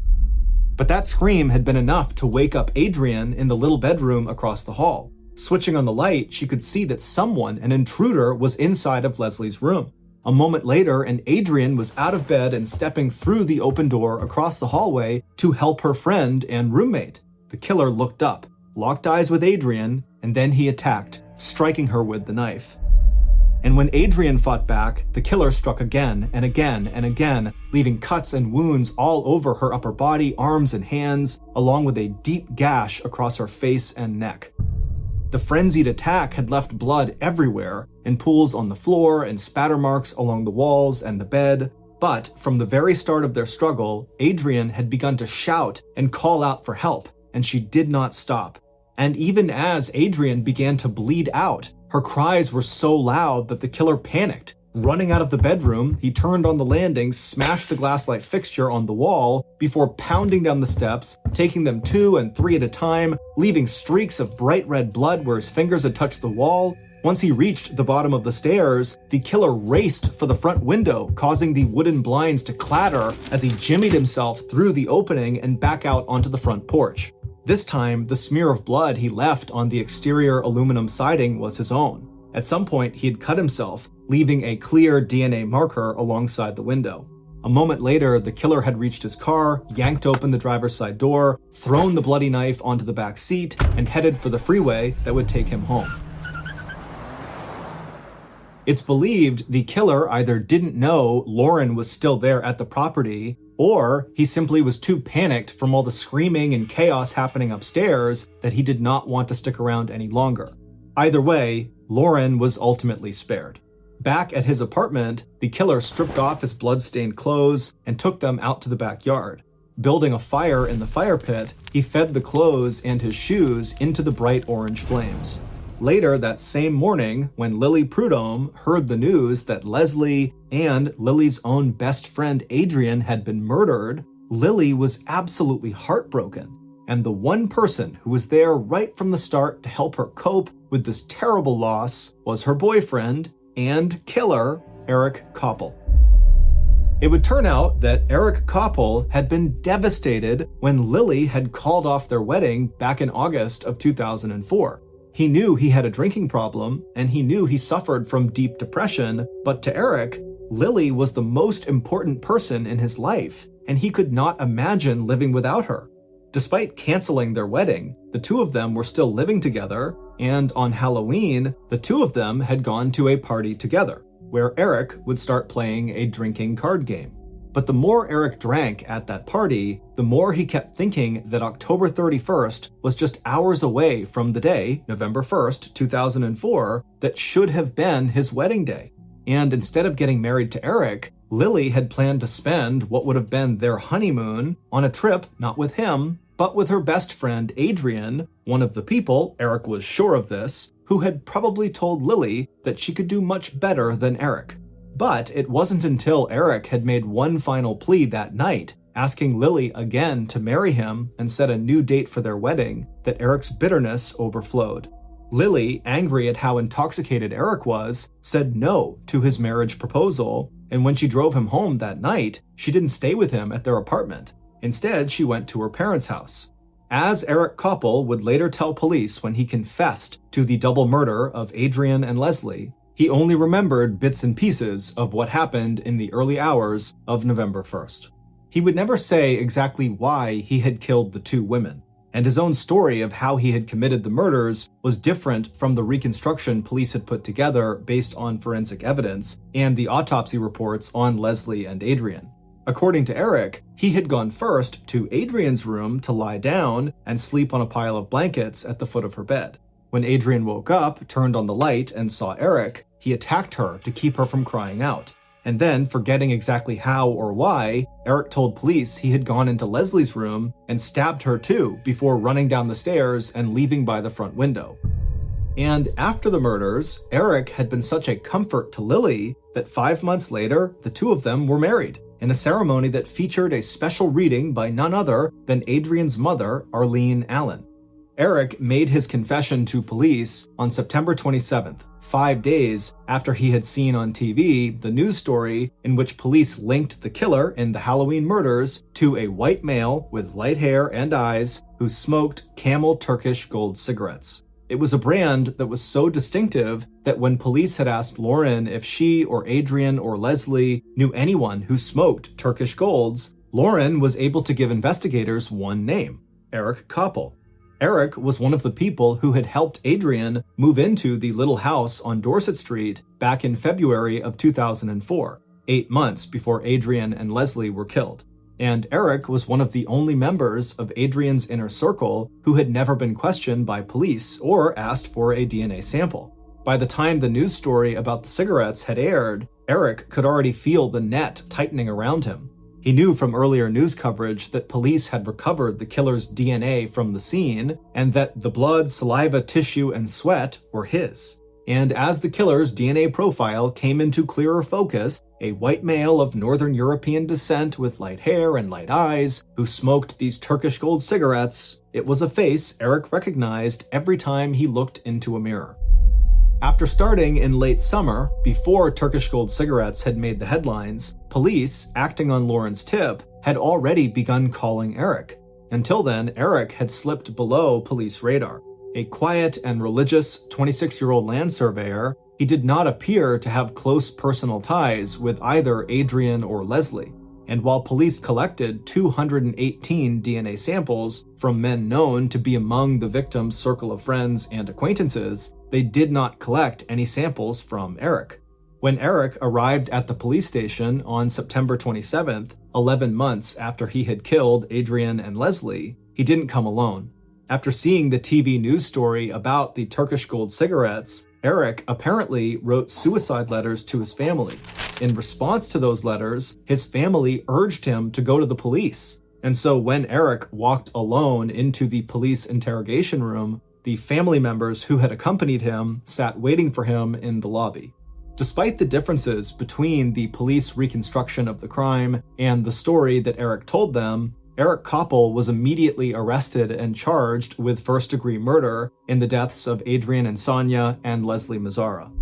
But that scream had been enough to wake up Adrienne in the little bedroom across the hall. Switching on the light, she could see that someone, an intruder, was inside of Leslie's room. A moment later, and Adrienne was out of bed and stepping through the open door across the hallway to help her friend and roommate. The killer looked up, locked eyes with Adrienne, and then he attacked, striking her with the knife. And when Adrienne fought back, the killer struck again and again and again, leaving cuts and wounds all over her upper body, arms, and hands, along with a deep gash across her face and neck. The frenzied attack had left blood everywhere, in pools on the floor and spatter marks along the walls and the bed. But from the very start of their struggle, Adrienne had begun to shout and call out for help, and she did not stop. And even as Adrienne began to bleed out, her cries were so loud that the killer panicked. Running out of the bedroom, he turned on the landing, smashed the glass light fixture on the wall before pounding down the steps, taking them 2 and 3 at a time, leaving streaks of bright red blood where his fingers had touched the wall. Once he reached the bottom of the stairs, the killer raced for the front window, causing the wooden blinds to clatter as he jimmied himself through the opening and back out onto the front porch. This time, the smear of blood he left on the exterior aluminum siding was his own. At some point, he had cut himself, leaving a clear DNA marker alongside the window. A moment later, the killer had reached his car, yanked open the driver's side door, thrown the bloody knife onto the back seat, and headed for the freeway that would take him home. It's believed the killer either didn't know Lauren was still there at the property, or he simply was too panicked from all the screaming and chaos happening upstairs that he did not want to stick around any longer. Either way, Lauren was ultimately spared. Back at his apartment, the killer stripped off his blood-stained clothes and took them out to the backyard. Building a fire in the fire pit, he fed the clothes and his shoes into the bright orange flames. Later that same morning, when Lily Prudhomme heard the news that Leslie and Lily's own best friend Adrienne had been murdered, Lily was absolutely heartbroken. And the one person who was there right from the start to help her cope with this terrible loss was her boyfriend and killer, Eric Koppel. It would turn out that Eric Koppel had been devastated when Lily had called off their wedding back in August of 2004. He knew he had a drinking problem, and he knew he suffered from deep depression, but to Eric, Lily was the most important person in his life, and he could not imagine living without her. Despite canceling their wedding, the two of them were still living together, and on Halloween, the two of them had gone to a party together, where Eric would start playing a drinking card game. But the more Eric drank at that party, the more he kept thinking that October 31st was just hours away from the day, November 1st, 2004, that should have been his wedding day. And instead of getting married to Eric, Lily had planned to spend what would have been their honeymoon on a trip not with him, but with her best friend Adrian, one of the people, Eric was sure of this, who had probably told Lily that she could do much better than Eric. But it wasn't until Eric had made one final plea that night, asking Lily again to marry him and set a new date for their wedding, that Eric's bitterness overflowed. Lily, angry at how intoxicated Eric was, said no to his marriage proposal, and when she drove him home that night, she didn't stay with him at their apartment. Instead, she went to her parents' house. As Eric Koppel would later tell police when he confessed to the double murder of Adrian and Leslie, he only remembered bits and pieces of what happened in the early hours of November 1st. He would never say exactly why he had killed the two women, and his own story of how he had committed the murders was different from the reconstruction police had put together based on forensic evidence and the autopsy reports on Leslie and Adrian. According to Eric, he had gone first to Adrian's room to lie down and sleep on a pile of blankets at the foot of her bed. When Adrian woke up, turned on the light, and saw Eric, he attacked her to keep her from crying out. And then, forgetting exactly how or why, Eric told police he had gone into Leslie's room and stabbed her too before running down the stairs and leaving by the front window. And after the murders, Eric had been such a comfort to Lily that 5 months later, the two of them were married in a ceremony that featured a special reading by none other than Adrian's mother, Arlene Allen. Eric made his confession to police on September 27th, 5 days after he had seen on TV the news story in which police linked the killer in the Halloween murders to a white male with light hair and eyes who smoked Camel Turkish Gold cigarettes. It was a brand that was so distinctive that when police had asked Lauren if she or Adrian or Leslie knew anyone who smoked Turkish Golds, Lauren was able to give investigators one name, Eric Koppel. Eric was one of the people who had helped Adrian move into the little house on Dorset Street back in February of 2004, 8 months before Adrian and Leslie were killed. And Eric was one of the only members of Adrian's inner circle who had never been questioned by police or asked for a DNA sample. By the time the news story about the cigarettes had aired, Eric could already feel the net tightening around him. He knew from earlier news coverage that police had recovered the killer's DNA from the scene and that the blood, saliva, tissue, and sweat were his. And as the killer's DNA profile came into clearer focus, a white male of Northern European descent with light hair and light eyes who smoked these Turkish Gold cigarettes, it was a face Eric recognized every time he looked into a mirror. After starting in late summer, before Turkish Gold cigarettes had made the headlines, police, acting on Lauren's tip, had already begun calling Eric. Until then, Eric had slipped below police radar. A quiet and religious 26-year-old land surveyor, he did not appear to have close personal ties with either Adrian or Leslie. And while police collected 218 DNA samples from men known to be among the victim's circle of friends and acquaintances, they did not collect any samples from Eric. When Eric arrived at the police station on September 27th, 11 months after he had killed Adrian and Leslie, he didn't come alone. After seeing the TV news story about the Turkish Gold cigarettes, Eric apparently wrote suicide letters to his family. In response to those letters, his family urged him to go to the police. And so when Eric walked alone into the police interrogation room, the family members who had accompanied him sat waiting for him in the lobby. Despite the differences between the police reconstruction of the crime and the story that Eric told them, Eric Koppel was immediately arrested and charged with first-degree murder in the deaths of Adrian and Sonia and Leslie Mazzara.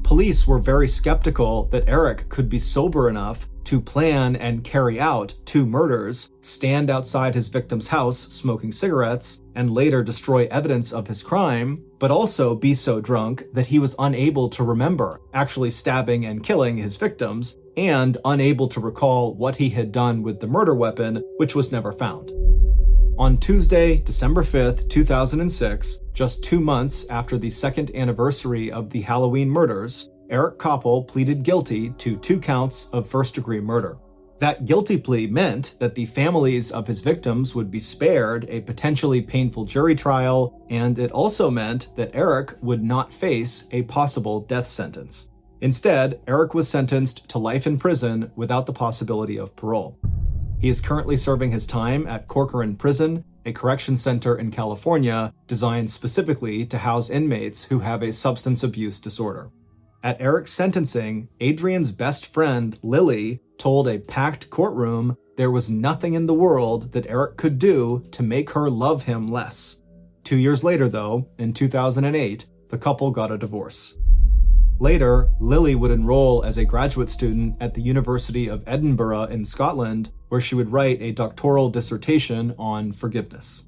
Police were very skeptical that Eric could be sober enough to plan and carry out 2 murders, stand outside his victim's house smoking cigarettes, and later destroy evidence of his crime, but also be so drunk that he was unable to remember actually stabbing and killing his victims, and unable to recall what he had done with the murder weapon, which was never found. On Tuesday, December 5th, 2006, just 2 months after the second anniversary of the Halloween murders, Eric Koppel pleaded guilty to 2 counts of first-degree murder. That guilty plea meant that the families of his victims would be spared a potentially painful jury trial, and it also meant that Eric would not face a possible death sentence. Instead, Eric was sentenced to life in prison without the possibility of parole. He is currently serving his time at Corcoran Prison, a correction center in California designed specifically to house inmates who have a substance abuse disorder. At Eric's sentencing, Adrian's best friend, Lily, told a packed courtroom there was nothing in the world that Eric could do to make her love him less. 2 years later, though, in 2008, the couple got a divorce. Later, Lily would enroll as a graduate student at the University of Edinburgh in Scotland, where she would write a doctoral dissertation on forgiveness.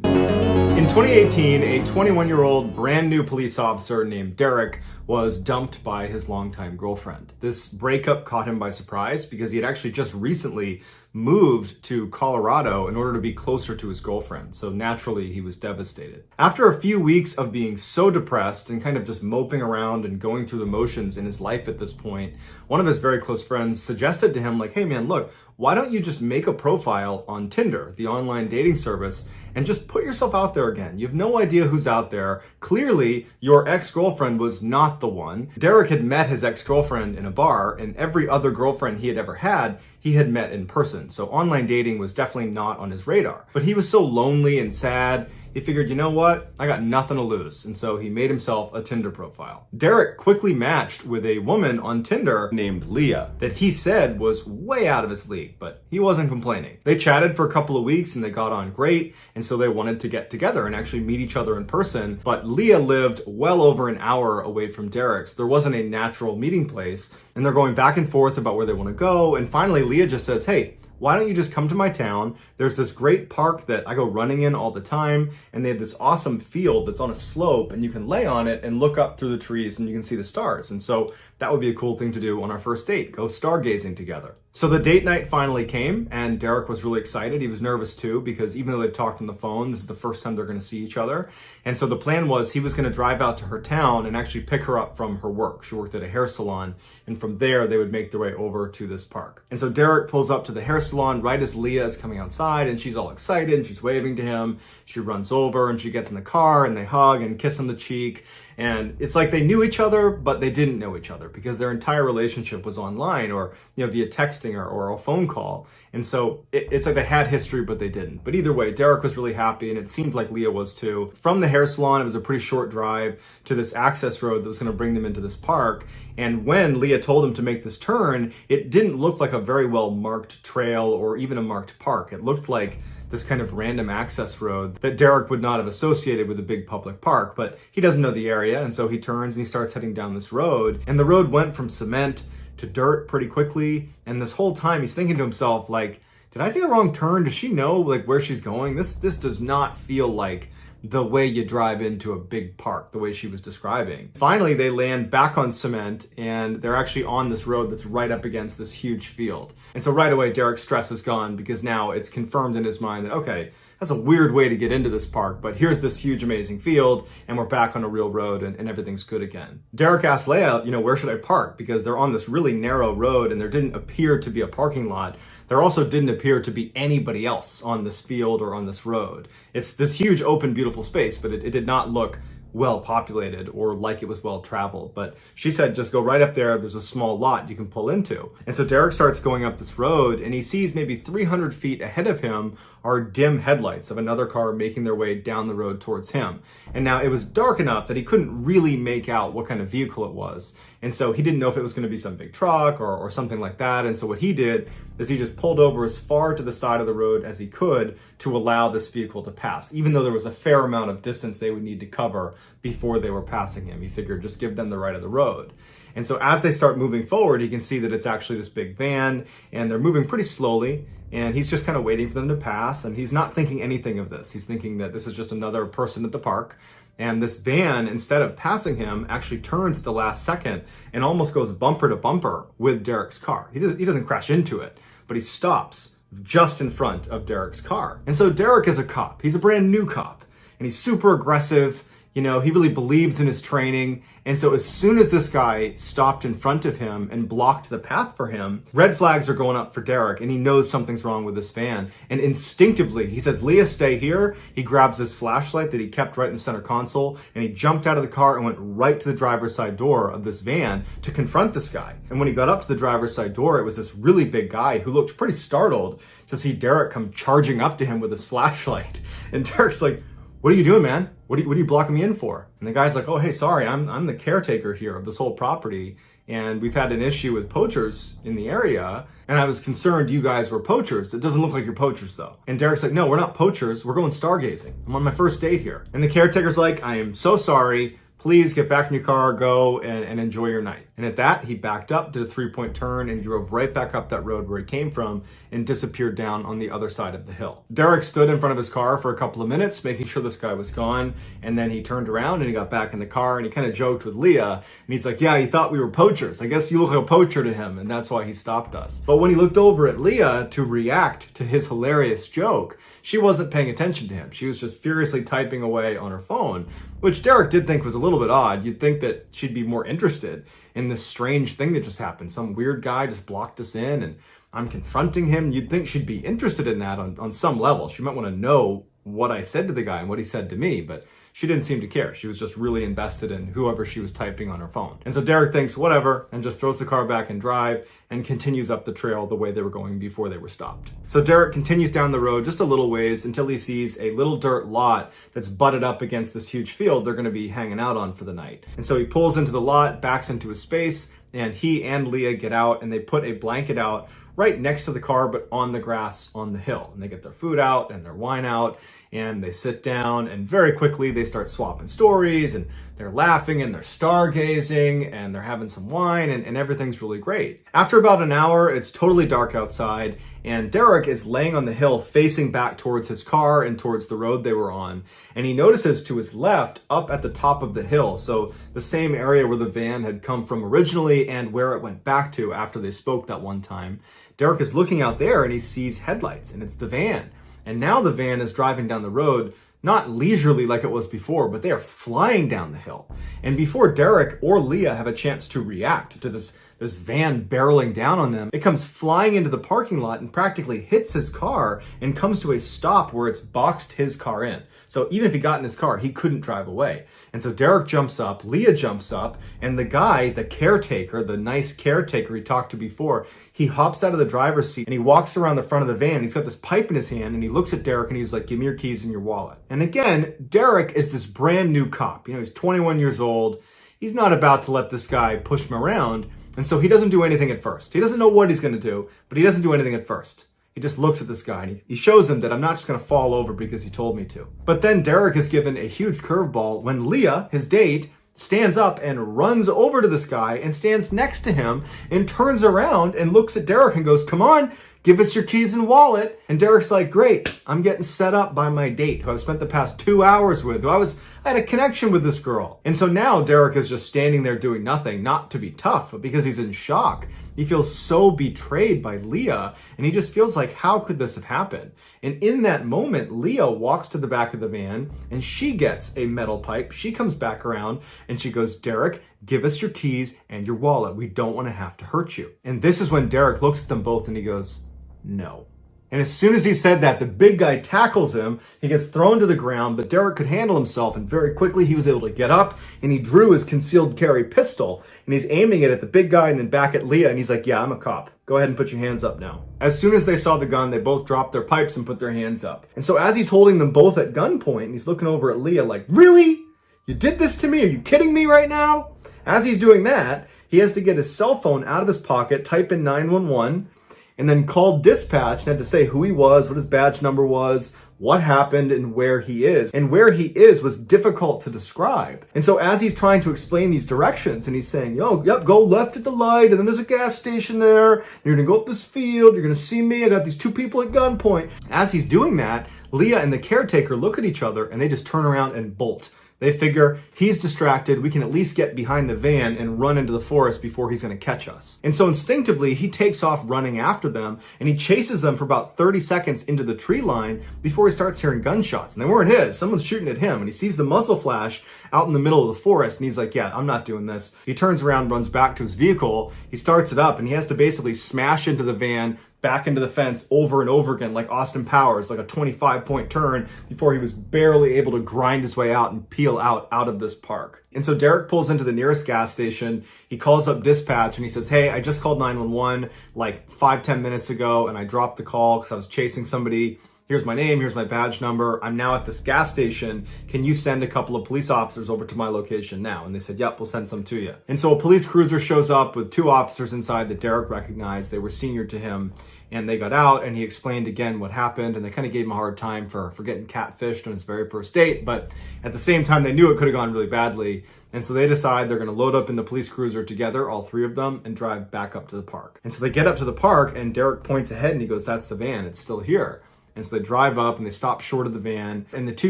In 2018, a 21-year-old brand new police officer named Derek was dumped by his longtime girlfriend. This breakup caught him by surprise because he had actually just recently moved to Colorado in order to be closer to his girlfriend, so naturally he was devastated. After a few weeks of being so depressed and kind of just moping around and going through the motions in his life at this point, one of his very close friends suggested to him, like, hey man, look, why don't you just make a profile on Tinder, the online dating service, and just put yourself out there again. You have no idea who's out there. Clearly, your ex-girlfriend was not the one. Derek had met his ex-girlfriend in a bar, and every other girlfriend he had ever had, he had met in person. So online dating was definitely not on his radar. But he was so lonely and sad, he figured, you know what? I got nothing to lose. And so he made himself a Tinder profile. Derek quickly matched with a woman on Tinder named Leah that he said was way out of his league, but he wasn't complaining. They chatted for a couple of weeks and they got on great. And so they wanted to get together and actually meet each other in person. But Leah lived well over an hour away from Derek's. There wasn't a natural meeting place. And they're going back and forth about where they want to go. And finally, Leah just says, hey, why don't you just come to my town? There's this great park that I go running in all the time, and they have this awesome field that's on a slope, and you can lay on it and look up through the trees and you can see the stars. And so that would be a cool thing to do on our first date, go stargazing together. So the date night finally came, and Derek was really excited. He was nervous too, because even though they talked on the phone, this is the first time they're going to see each other. And so the plan was he was going to drive out to her town and actually pick her up from her work. She worked at a hair salon, and from there they would make their way over to this park. And so Derek pulls up to the hair salon right as Leah is coming outside, and she's all excited and she's waving to him. She runs over and she gets in the car and they hug and kiss on the cheek. And it's like they knew each other, but they didn't know each other because their entire relationship was online or, via texting or a phone call. And so it's like they had history, but they didn't. But either way, Derek was really happy, and it seemed like Leah was too. From the hair salon, it was a pretty short drive to this access road that was going to bring them into this park. And when Leah told him to make this turn, it didn't look like a very well marked trail or even a marked park. It looked like this kind of random access road that Derek would not have associated with a big public park, but he doesn't know the area, and so he turns and he starts heading down this road, and the road went from cement to dirt pretty quickly, and this whole time he's thinking to himself, like, did I take a wrong turn? Does she know like where she's going? This does not feel like the way you drive into a big park, the way she was describing. Finally, they land back on cement, and they're actually on this road that's right up against this huge field. And so right away, Derek's stress is gone because now it's confirmed in his mind that, okay, that's a weird way to get into this park, but here's this huge, amazing field, and we're back on a real road, and everything's good again. Derek asked Leah, where should I park? Because they're on this really narrow road, and there didn't appear to be a parking lot. There also didn't appear to be anybody else on this field or on this road. It's this huge, open, beautiful space, but it did not look well populated or like it was well traveled. But she said, just go right up there. There's a small lot you can pull into. And so Derek starts going up this road, and he sees maybe 300 feet ahead of him are dim headlights of another car making their way down the road towards him. And now it was dark enough that he couldn't really make out what kind of vehicle it was. And so he didn't know if it was going to be some big truck or something like that. And so what he did is he just pulled over as far to the side of the road as he could to allow this vehicle to pass, even though there was a fair amount of distance they would need to cover before they were passing him. He figured just give them the right of the road. And so as they start moving forward, he can see that it's actually this big van, and they're moving pretty slowly, and he's just kind of waiting for them to pass, and he's not thinking anything of this. He's thinking that this is just another person at the park. And this van, instead of passing him, actually turns at the last second and almost goes bumper to bumper with Derek's car. He doesn't crash into it, but he stops just in front of Derek's car. And so Derek is a cop. He's a brand new cop, and he's super aggressive. You know, he really believes in his training. And so as soon as this guy stopped in front of him and blocked the path for him, red flags are going up for Derek, and he knows something's wrong with this van. And instinctively, he says, Leah, stay here. He grabs his flashlight that he kept right in the center console, and he jumped out of the car and went right to the driver's side door of this van to confront this guy. And when he got up to the driver's side door, it was this really big guy who looked pretty startled to see Derek come charging up to him with his flashlight. And Derek's like, what are you doing, man? What are you blocking me in for? And the guy's like, oh, hey, sorry, I'm the caretaker here of this whole property, and we've had an issue with poachers in the area, and I was concerned you guys were poachers. It doesn't look like you're poachers, though. And Derek's like, no, we're not poachers. We're going stargazing. I'm on my first date here. And the caretaker's like, I am so sorry. Please get back in your car, go and enjoy your night. And at that, he backed up, did a 3-point turn, and drove right back up that road where he came from and disappeared down on the other side of the hill. Derek stood in front of his car for a couple of minutes, making sure this guy was gone. And then he turned around and he got back in the car, and he kind of joked with Leah. And he's like, yeah, he thought we were poachers. I guess you look like a poacher to him, and that's why he stopped us. But when he looked over at Leah to react to his hilarious joke, she wasn't paying attention to him. She was just furiously typing away on her phone, which Derek did think was a little bit odd. You'd think that she'd be more interested in this strange thing that just happened. Some weird guy just blocked us in and I'm confronting him. You'd think she'd be interested in that on some level. She might want to know what I said to the guy and what he said to me, but she didn't seem to care. She was just really invested in whoever she was typing on her phone. And so Derek thinks, whatever, and just throws the car back in drive and continues up the trail the way they were going before they were stopped. So Derek continues down the road just a little ways until he sees a little dirt lot that's butted up against this huge field they're going to be hanging out on for the night. And so he pulls into the lot, backs into a space, and he and Leah get out and they put a blanket out right next to the car, but on the grass on the hill. And they get their food out and their wine out, and they sit down, and very quickly they start swapping stories, and they're laughing and they're stargazing and they're having some wine, and everything's really great. After about an hour, it's totally dark outside, and Derek is laying on the hill facing back towards his car and towards the road they were on. And he notices to his left, up at the top of the hill, so the same area where the van had come from originally and where it went back to after they spoke that one time, Derek is looking out there and he sees headlights, and it's the van. And now the van is driving down the road, not leisurely like it was before, but they are flying down the hill. And before Derek or Leah have a chance to react to this van barreling down on them, it comes flying into the parking lot and practically hits his car and comes to a stop where it's boxed his car in. So even if he got in his car, he couldn't drive away. And so Derek jumps up, Leah jumps up, and the guy, the caretaker, the nice caretaker he talked to before, he hops out of the driver's seat and he walks around the front of the van. He's got this pipe in his hand and he looks at Derek and he's like, give me your keys and your wallet. And again, Derek is this brand new cop. You know, he's 21 years old. He's not about to let this guy push him around. And so he doesn't do anything at first. He doesn't know what he's going to do, but he doesn't do anything at first. He just looks at this guy and he shows him that I'm not just going to fall over because he told me to. But then Derek is given a huge curveball when Leah, his date, stands up and runs over to this guy and stands next to him and turns around and looks at Derek and goes, come on, give us your keys and wallet. And Derek's like, great, I'm getting set up by my date, who I've spent the past 2 hours with, I had a connection with this girl. And so now Derek is just standing there doing nothing, not to be tough, but because he's in shock. He feels so betrayed by Leah, and he just feels like, how could this have happened? And in that moment, Leah walks to the back of the van, and she gets a metal pipe. She comes back around, and she goes, Derek, give us your keys and your wallet. We don't want to have to hurt you. And this is when Derek looks at them both, and he goes, no. And as soon as he said that, the big guy tackles him. He gets thrown to the ground, but Derek could handle himself, and very quickly he was able to get up, and he drew his concealed carry pistol, and he's aiming it at the big guy and then back at Leah, and he's like, yeah, I'm a cop. Go ahead and put your hands up now. As soon as they saw the gun, they both dropped their pipes and put their hands up. And so as he's holding them both at gunpoint, and he's looking over at Leah like, really? You did this to me? Are you kidding me right now? As he's doing that, he has to get his cell phone out of his pocket, type in 911, and then called dispatch and had to say who he was, what his badge number was, what happened, and where he is. And where he is was difficult to describe. And so as he's trying to explain these directions, and he's saying, yep, go left at the light, and then there's a gas station there, and you're gonna go up this field, you're gonna see me, I got these two people at gunpoint. As he's doing that, Leah and the caretaker look at each other and they just turn around and bolt. They figure he's distracted, we can at least get behind the van and run into the forest before he's going to catch us. And so instinctively, he takes off running after them, and he chases them for about 30 seconds into the tree line before he starts hearing gunshots. And they weren't his, someone's shooting at him, and he sees the muzzle flash out in the middle of the forest, and he's like, yeah, I'm not doing this. He turns around, runs back to his vehicle, he starts it up, and he has to basically smash into the van, back into the fence over and over again, like Austin Powers, like a 25-point turn, before he was barely able to grind his way out and peel out of this park. And so Derek pulls into the nearest gas station. He calls up dispatch and he says, hey, I just called 911 like 5-10 minutes ago, and I dropped the call because I was chasing somebody. Here's my name, here's my badge number. I'm now at this gas station. Can you send a couple of police officers over to my location now? And they said, yep, we'll send some to you. And so a police cruiser shows up with 2 officers inside that Derek recognized. They were senior to him. And they got out and he explained again what happened, and they kind of gave him a hard time for getting catfished on his very first date. But at the same time, they knew it could have gone really badly. And so they decide they're going to load up in the police cruiser together, all 3 of them, and drive back up to the park. And so they get up to the park and Derek points ahead and he goes, that's the van, it's still here. And so they drive up and they stop short of the van. And the 2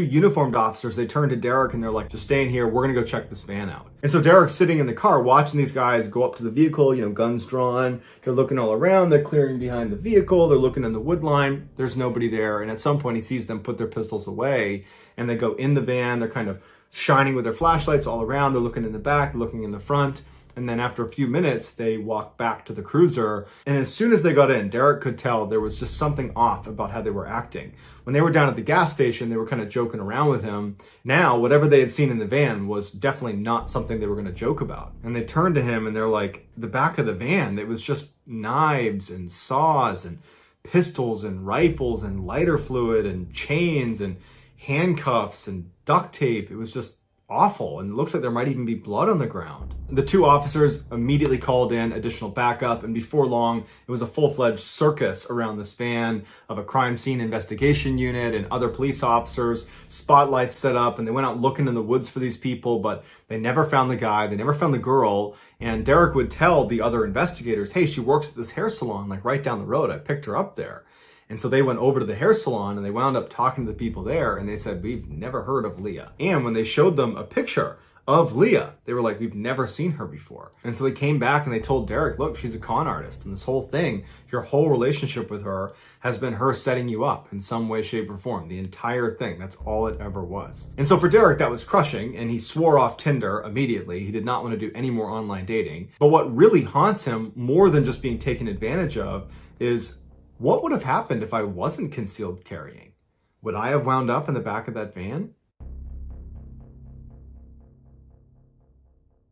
uniformed officers, they turn to Derek and they're like, just stay in here. We're going to go check this van out. And so Derek's sitting in the car watching these guys go up to the vehicle, guns drawn. They're looking all around. They're clearing behind the vehicle. They're looking in the wood line. There's nobody there. And at some point he sees them put their pistols away and they go in the van. They're kind of shining with their flashlights all around. They're looking in the back, looking in the front. And then after a few minutes, they walk back to the cruiser. And as soon as they got in, Derek could tell there was just something off about how they were acting. When they were down at the gas station, they were kind of joking around with him. Now, whatever they had seen in the van was definitely not something they were going to joke about. And they turned to him and they're like, the back of the van, it was just knives and saws and pistols and rifles and lighter fluid and chains and handcuffs and duct tape. It was just awful, and it looks like there might even be blood on the ground. The 2 officers immediately called in additional backup, and before long, it was a full-fledged circus around this van of a crime scene investigation unit and other police officers, spotlights set up, and they went out looking in the woods for these people, but they never found the guy, they never found the girl, and Derek would tell the other investigators, hey, she works at this hair salon, like right down the road, I picked her up there. And so they went over to the hair salon and they wound up talking to the people there and they said, we've never heard of Leah. And when they showed them a picture of Leah, they were like, we've never seen her before. And so they came back and they told Derek, look, she's a con artist. And this whole thing, your whole relationship with her has been her setting you up in some way, shape, or form. The entire thing. That's all it ever was. And so for Derek, that was crushing. And he swore off Tinder immediately. He did not want to do any more online dating. But what really haunts him more than just being taken advantage of is, what would have happened if I wasn't concealed carrying? Would I have wound up in the back of that van?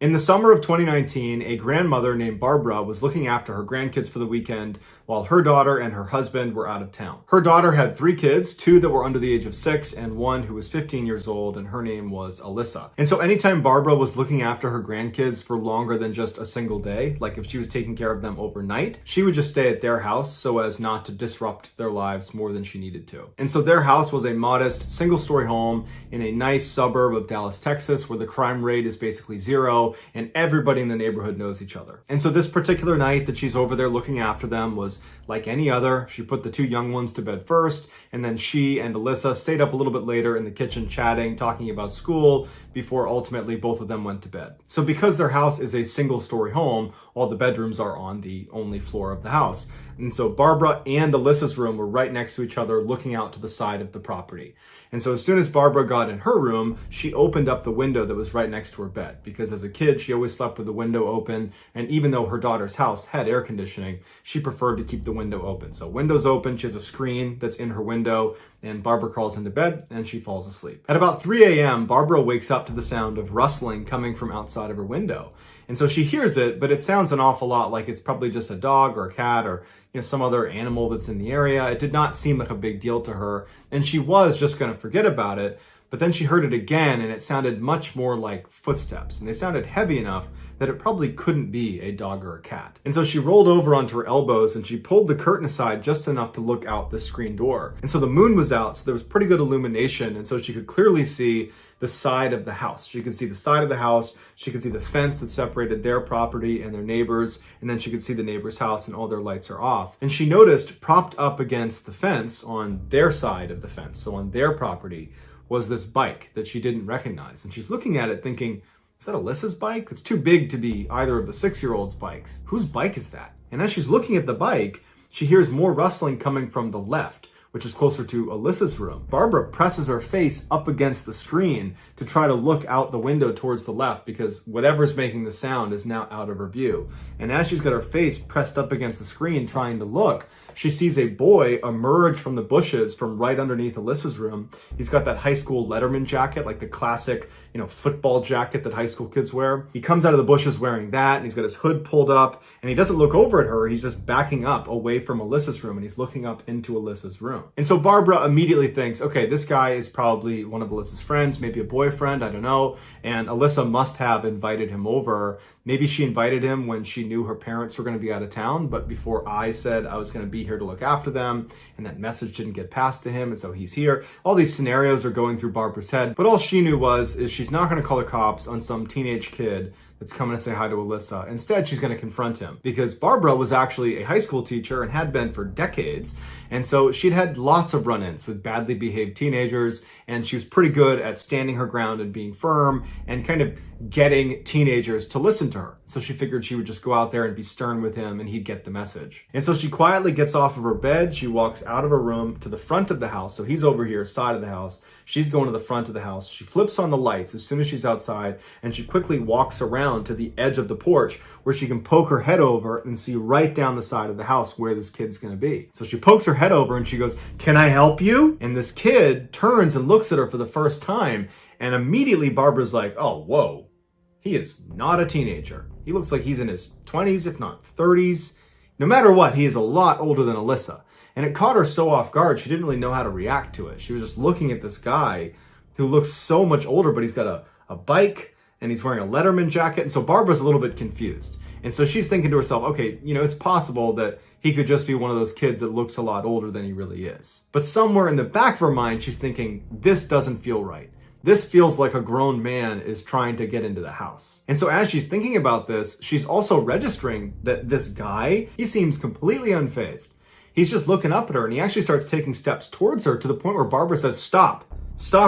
In the summer of 2019, a grandmother named Barbara was looking after her grandkids for the weekend while her daughter and her husband were out of town. Her daughter had 3 kids, 2 that were under the age of 6 and 1 who was 15 years old, and her name was Alyssa. And so anytime Barbara was looking after her grandkids for longer than just a single day, like if she was taking care of them overnight, she would just stay at their house so as not to disrupt their lives more than she needed to. And so their house was a modest single-story home in a nice suburb of Dallas, Texas, where the crime rate is basically 0 and everybody in the neighborhood knows each other. And so this particular night that she's over there looking after them was like any other. She put the 2 young ones to bed first, and then she and Alyssa stayed up a little bit later in the kitchen chatting, talking about school, before ultimately both of them went to bed. So because their house is a single-story home, all the bedrooms are on the only floor of the house. And so Barbara and Alyssa's room were right next to each other, looking out to the side of the property. And so as soon as Barbara got in her room, she opened up the window that was right next to her bed, because as a kid, she always slept with the window open. And even though her daughter's house had air conditioning, she preferred to keep the window open. So window's open, she has a screen that's in her window, and Barbara crawls into bed and she falls asleep. At about 3 a.m., Barbara wakes up to the sound of rustling coming from outside of her window. And so she hears it, but it sounds an awful lot like it's probably just a dog or a cat or some other animal that's in the area. It did not seem like a big deal to her, and she was just going to forget about it. But then she heard it again, and it sounded much more like footsteps, and they sounded heavy enough that it probably couldn't be a dog or a cat. And so she rolled over onto her elbows and she pulled the curtain aside just enough to look out the screen door. And so the moon was out, so there was pretty good illumination, and so she could clearly see the side of the house. She could see the side of the house, she could see the fence that separated their property and their neighbors, and then she could see the neighbor's house and all their lights are off. And she noticed propped up against the fence on their side of the fence, so on their property, was this bike that she didn't recognize. And she's looking at it thinking, is that Alyssa's bike? It's too big to be either of the 6-year-old's bikes. Whose bike is that? And as she's looking at the bike, she hears more rustling coming from the left, which is closer to Alyssa's room. Barbara presses her face up against the screen to try to look out the window towards the left because whatever's making the sound is now out of her view. And as she's got her face pressed up against the screen trying to look, she sees a boy emerge from the bushes from right underneath Alyssa's room. He's got that high school Letterman jacket, like the classic, football jacket that high school kids wear. He comes out of the bushes wearing that, and he's got his hood pulled up, and he doesn't look over at her. He's just backing up away from Alyssa's room, and he's looking up into Alyssa's room. And so Barbara immediately thinks, okay, this guy is probably one of Alyssa's friends, maybe a boyfriend, I don't know, and Alyssa must have invited him over. Maybe she invited him when she knew her parents were going to be out of town, but before I said I was going to be here to look after them, and that message didn't get passed to him, and so he's here. All these scenarios are going through Barbara's head, but all she knew is she's not going to call the cops on some teenage kid that's coming to say hi to Alyssa. Instead, she's going to confront him because Barbara was actually a high school teacher and had been for decades. And so she'd had lots of run-ins with badly behaved teenagers, and she was pretty good at standing her ground and being firm and kind of getting teenagers to listen to her. So she figured she would just go out there and be stern with him and he'd get the message. And so she quietly gets off of her bed. She walks out of her room to the front of the house. So he's over here, side of the house. She's going to the front of the house. She flips on the lights as soon as she's outside, and she quickly walks around to the edge of the porch where she can poke her head over and see right down the side of the house where this kid's going to be. So she pokes her head over and she goes, "Can I help you?" And this kid turns and looks at her for the first time, and immediately Barbara's like, oh, whoa, he is not a teenager. He looks like he's in his 20s, if not 30s. No matter what, he is a lot older than Alyssa. And it caught her so off guard, she didn't really know how to react to it. She was just looking at this guy who looks so much older, but he's got a bike and he's wearing a Letterman jacket. And so Barbara's a little bit confused. And so she's thinking to herself, okay, it's possible that he could just be one of those kids that looks a lot older than he really is. But somewhere in the back of her mind, she's thinking, this doesn't feel right. This feels like a grown man is trying to get into the house. And so as she's thinking about this, she's also registering that this guy, he seems completely unfazed. He's just looking up at her, and he actually starts taking steps towards her to the point where Barbara says, stop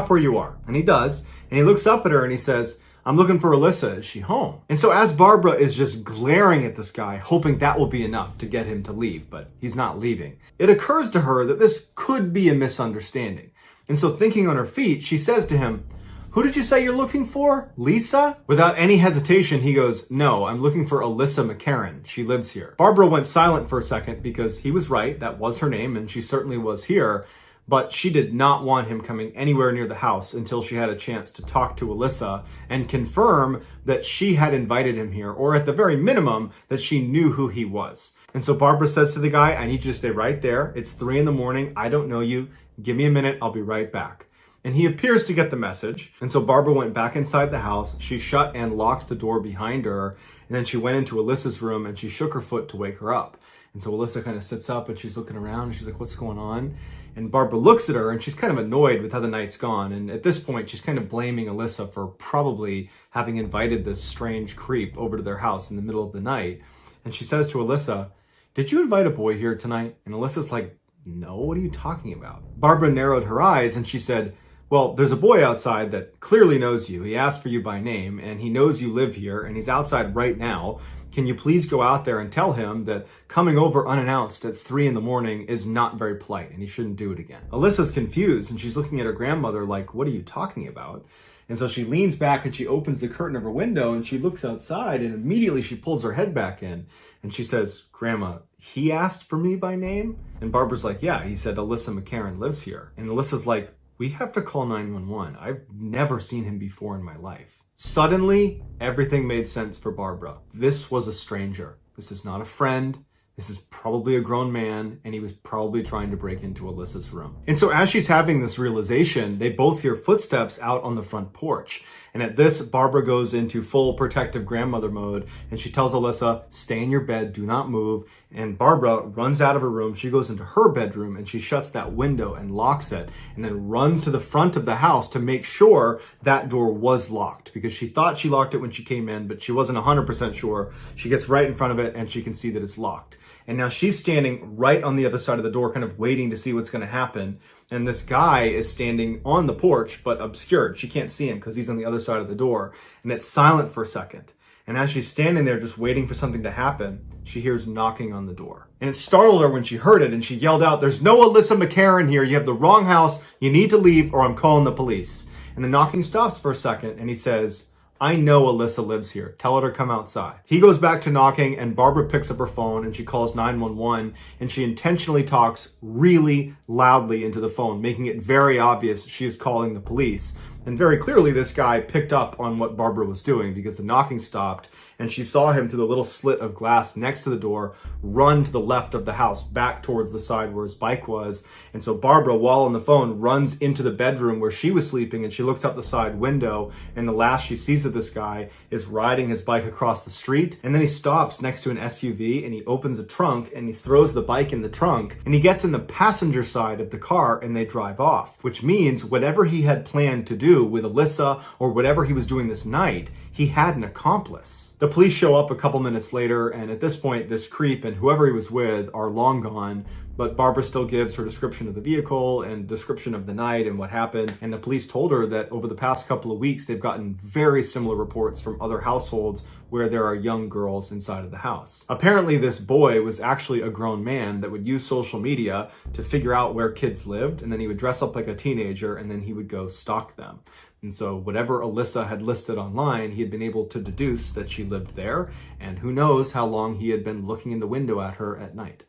where you are. And he does, and he looks up at her and he says, I'm looking for Alyssa, is she home? And so as Barbara is just glaring at this guy, hoping that will be enough to get him to leave, but he's not leaving, it occurs to her that this could be a misunderstanding. And so thinking on her feet, she says to him, who did you say you're looking for? Lisa? Without any hesitation, he goes, no, I'm looking for Alyssa McCarran. She lives here. Barbara went silent for a second because he was right. That was her name, and she certainly was here. But she did not want him coming anywhere near the house until she had a chance to talk to Alyssa and confirm that she had invited him here, or at the very minimum, that she knew who he was. And so Barbara says to the guy, I need you to stay right there. It's 3 a.m. I don't know you. Give me a minute. I'll be right back. And he appears to get the message. And so Barbara went back inside the house. She shut and locked the door behind her. And then she went into Alyssa's room and she shook her foot to wake her up. And so Alyssa kind of sits up and she's looking around and she's like, what's going on? And Barbara looks at her and she's kind of annoyed with how the night's gone. And at this point, she's kind of blaming Alyssa for probably having invited this strange creep over to their house in the middle of the night. And she says to Alyssa, did you invite a boy here tonight? And Alyssa's like, no, what are you talking about? Barbara narrowed her eyes and she said, well, there's a boy outside that clearly knows you. He asked for you by name, and he knows you live here, and he's outside right now. Can you please go out there and tell him that coming over unannounced at 3 a.m. is not very polite, and he shouldn't do it again? Alyssa's confused, and she's looking at her grandmother like, what are you talking about? And so she leans back, and she opens the curtain of her window, and she looks outside, and immediately she pulls her head back in, and she says, Grandma, he asked for me by name? And Barbara's like, yeah, he said Alyssa McCarran lives here. And Alyssa's like, we have to call 911. I've never seen him before in my life. Suddenly, everything made sense for Barbara. This was a stranger. This is not a friend. This is probably a grown man, and he was probably trying to break into Alyssa's room. And so as she's having this realization, they both hear footsteps out on the front porch. And at this, Barbara goes into full protective grandmother mode, and she tells Alyssa, stay in your bed, do not move. And Barbara runs out of her room. She goes into her bedroom, and she shuts that window and locks it, and then runs to the front of the house to make sure that door was locked, because she thought she locked it when she came in, but she wasn't 100% sure. She gets right in front of it, and she can see that it's locked. And now she's standing right on the other side of the door, kind of waiting to see what's going to happen. And this guy is standing on the porch, but obscured. She can't see him because he's on the other side of the door. And it's silent for a second. And as she's standing there just waiting for something to happen, she hears knocking on the door. And it startled her when she heard it, and she yelled out, there's no Alyssa McCarran here. You have the wrong house. You need to leave or I'm calling the police. And the knocking stops for a second, and he says, I know Alyssa lives here. Tell her to come outside. He goes back to knocking, and Barbara picks up her phone and she calls 911, and she intentionally talks really loudly into the phone, making it very obvious she is calling the police. And very clearly this guy picked up on what Barbara was doing, because the knocking stopped and she saw him through the little slit of glass next to the door run to the left of the house, back towards the side where his bike was. And so Barbara, while on the phone, runs into the bedroom where she was sleeping, and she looks out the side window, and the last she sees of this guy is riding his bike across the street. And then he stops next to an SUV, and he opens a trunk, and he throws the bike in the trunk, and he gets in the passenger side of the car, and they drive off, which means whatever he had planned to do with Alyssa, or whatever he was doing this night, he had an accomplice. The police show up a couple minutes later, and at this point, this creep and whoever he was with are long gone, but Barbara still gives her description of the vehicle and description of the night and what happened. And the police told her that over the past couple of weeks, they've gotten very similar reports from other households where there are young girls inside of the house. Apparently, this boy was actually a grown man that would use social media to figure out where kids lived, and then he would dress up like a teenager, and then he would go stalk them. And so whatever Alyssa had listed online, he had been able to deduce that she lived there, and who knows how long he had been looking in the window at her at night.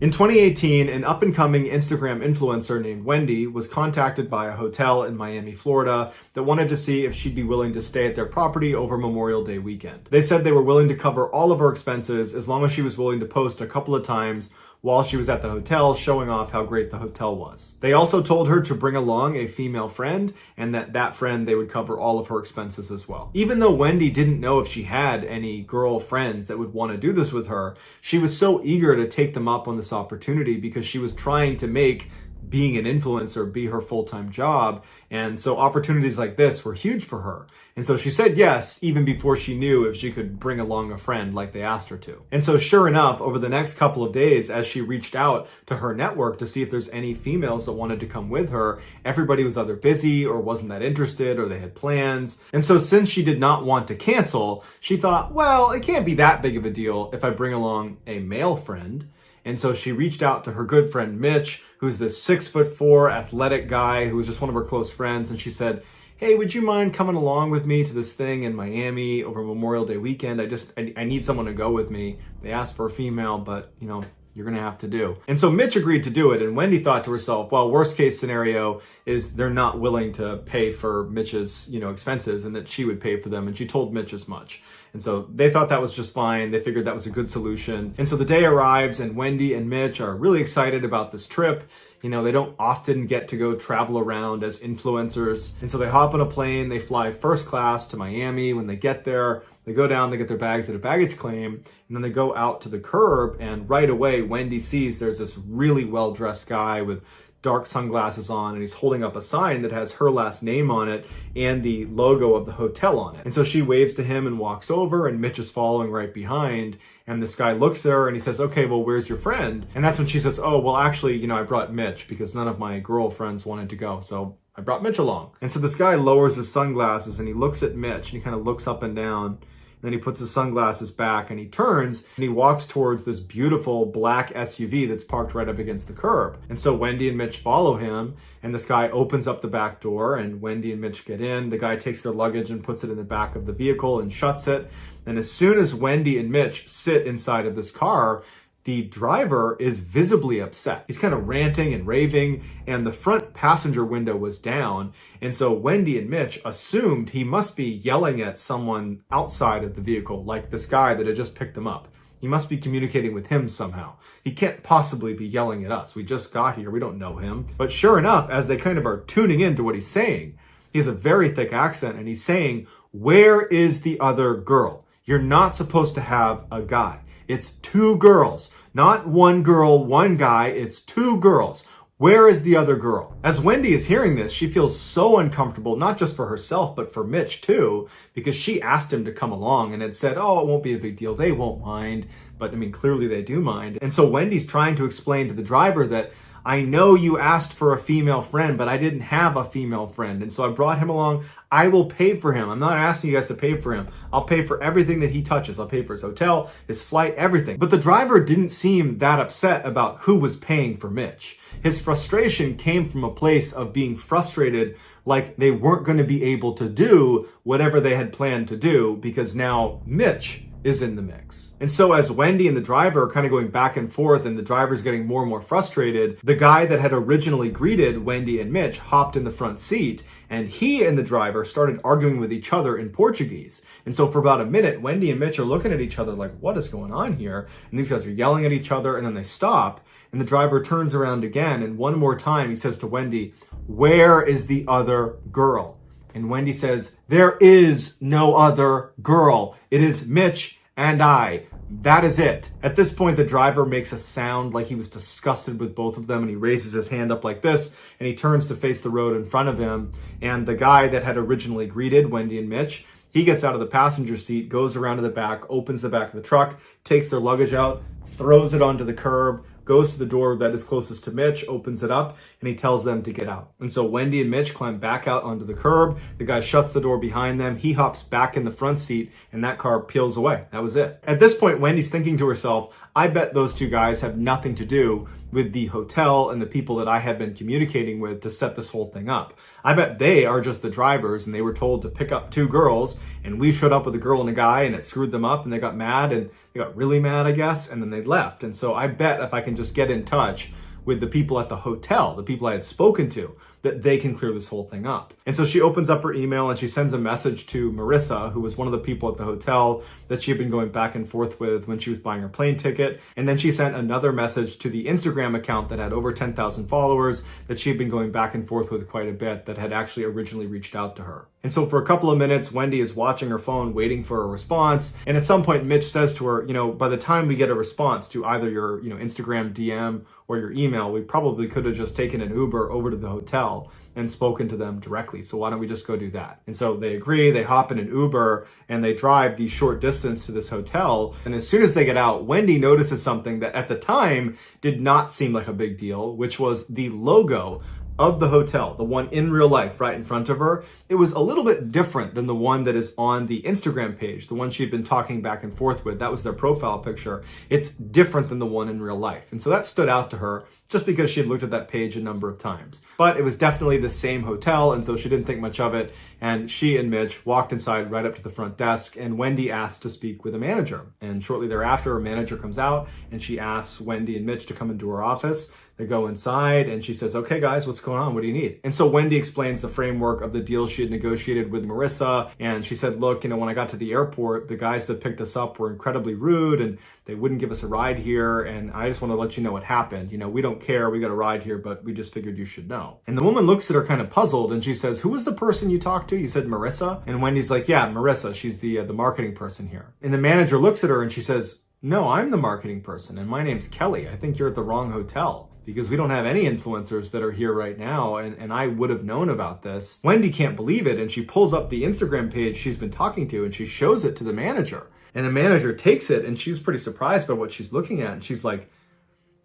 In 2018, an up-and-coming Instagram influencer named Wendy was contacted by a hotel in Miami, Florida that wanted to see if she'd be willing to stay at their property over Memorial Day weekend. They said they were willing to cover all of her expenses as long as she was willing to post a couple of times while she was at the hotel, showing off how great the hotel was. They also told her to bring along a female friend, and that friend, they would cover all of her expenses as well. Even though Wendy didn't know if she had any girl friends that would want to do this with her, she was so eager to take them up on this opportunity because she was trying to make being an influencer be her full-time job. And so opportunities like this were huge for her. And so she said yes, even before she knew if she could bring along a friend like they asked her to. And so sure enough, over the next couple of days, as she reached out to her network to see if there's any females that wanted to come with her, everybody was either busy or wasn't that interested, or they had plans. And so since she did not want to cancel, she thought, well, it can't be that big of a deal if I bring along a male friend. And so she reached out to her good friend Mitch, who's this 6'4" athletic guy who was just one of her close friends. And she said, hey, would you mind coming along with me to this thing in Miami over Memorial Day weekend? I need someone to go with me. They asked for a female, but you're gonna have to do. And so Mitch agreed to do it, and Wendy thought to herself, well, worst case scenario is they're not willing to pay for Mitch's, expenses, and that she would pay for them, and she told Mitch as much. And so they thought that was just fine. They figured that was a good solution. And so the day arrives, and Wendy and Mitch are really excited about this trip. They don't often get to go travel around as influencers. And so they hop on a plane, they fly first class to Miami. When they get there, they go down, they get their bags at a baggage claim, and then they go out to the curb, and right away, Wendy sees there's this really well-dressed guy with dark sunglasses on, and he's holding up a sign that has her last name on it and the logo of the hotel on it. And so she waves to him and walks over, and Mitch is following right behind. And this guy looks at her and he says, okay, well, where's your friend? And that's when she says, oh, well, actually, I brought Mitch because none of my girlfriends wanted to go. So I brought Mitch along. And so this guy lowers his sunglasses and he looks at Mitch, and he kind of looks up and down. Then he puts his sunglasses back and he turns and he walks towards this beautiful black SUV that's parked right up against the curb. And so Wendy and Mitch follow him, and this guy opens up the back door, and Wendy and Mitch get in. The guy takes their luggage and puts it in the back of the vehicle and shuts it. And as soon as Wendy and Mitch sit inside of this car, The driver is visibly upset. He's kind of ranting and raving, and the front passenger window was down. And so Wendy and Mitch assumed he must be yelling at someone outside of the vehicle, like this guy that had just picked him up. He must be communicating with him somehow. He can't possibly be yelling at us. We just got here. We don't know him. But sure enough, as they kind of are tuning into what he's saying, he has a very thick accent, and he's saying, "Where is the other girl? You're not supposed to have a guy. It's two girls, not one girl, one guy. It's two girls. Where is the other girl?" As Wendy is hearing this, she feels so uncomfortable, not just for herself, but for Mitch too, because she asked him to come along and had said, "Oh, it won't be a big deal. They won't mind." But I mean, clearly they do mind. And so Wendy's trying to explain to the driver that, "I know you asked for a female friend, but I didn't have a female friend. And so I brought him along. I will pay for him. I'm not asking you guys to pay for him. I'll pay for everything that he touches. I'll pay for his hotel, his flight, everything." But the driver didn't seem that upset about who was paying for Mitch. His frustration came from a place of being frustrated, like they weren't going to be able to do whatever they had planned to do because now Mitch is in the mix. And so as Wendy and the driver are kind of going back and forth and the driver's getting more and more frustrated, the guy that had originally greeted Wendy and Mitch hopped in the front seat, and he and the driver started arguing with each other in Portuguese. And so for about a minute, Wendy and Mitch are looking at each other like, what is going on here? And these guys are yelling at each other, and then they stop, and the driver turns around again, and one more time he says to Wendy, "Where is the other girl?" And Wendy says, "There is no other girl. It is Mitch and I. That is it." At this point, the driver makes a sound like he was disgusted with both of them, and he raises his hand up like this, and he turns to face the road in front of him. And the guy that had originally greeted Wendy and Mitch, he gets out of the passenger seat, goes around to the back, opens the back of the truck, takes their luggage out, throws it onto the curb, goes to the door that is closest to Mitch, opens it up, and he tells them to get out. And so Wendy and Mitch climb back out onto the curb. The guy shuts the door behind them. He hops back in the front seat, and that car peels away. That was it. At this point, Wendy's thinking to herself, I bet those two guys have nothing to do with the hotel and the people that I had been communicating with to set this whole thing up. I bet they are just the drivers, and they were told to pick up two girls, and we showed up with a girl and a guy, and it screwed them up, and they got mad, and they got really mad, I guess, and then they left. And so I bet if I can just get in touch with the people at the hotel, the people I had spoken to, that they can clear this whole thing up. And so she opens up her email and she sends a message to Marissa, who was one of the people at the hotel that she had been going back and forth with when she was buying her plane ticket. And then she sent another message to the Instagram account that had over 10,000 followers that she had been going back and forth with quite a bit, that had actually originally reached out to her. And so for a couple of minutes, Wendy is watching her phone, waiting for a response. And at some point, Mitch says to her, by the time we get a response to either your, Instagram DM or your email, we probably could have just taken an Uber over to the hotel and spoken to them directly. So why don't we just go do that? And so they agree, they hop in an Uber, and they drive the short distance to this hotel. And as soon as they get out, Wendy notices something that at the time did not seem like a big deal, which was the logo of the hotel, the one in real life right in front of her. It was a little bit different than the one that is on the Instagram page, the one she'd been talking back and forth with. That was their profile picture. It's different than the one in real life. And so that stood out to her just because she had looked at that page a number of times. But it was definitely the same hotel, and so she didn't think much of it. And she and Mitch walked inside right up to the front desk, and Wendy asked to speak with a manager. And shortly thereafter, a manager comes out and she asks Wendy and Mitch to come into her office. They go inside and she says, "Okay guys, what's going on? What do you need?" And so Wendy explains the framework of the deal she had negotiated with Marissa. And she said, "Look, when I got to the airport, the guys that picked us up were incredibly rude and they wouldn't give us a ride here. And I just want to let you know what happened. We don't care. We got a ride here, but we just figured you should know." And the woman looks at her kind of puzzled and she says, "Who was the person you talked to? You said Marissa?" And Wendy's like, "Yeah, Marissa. She's the marketing person here." And the manager looks at her and she says, "No, I'm the marketing person and my name's Kelly. I think you're at the wrong hotel, because we don't have any influencers that are here right now, and I would have known about this." Wendy can't believe it, and she pulls up the Instagram page she's been talking to, and she shows it to the manager. And the manager takes it, and she's pretty surprised by what she's looking at, and she's like,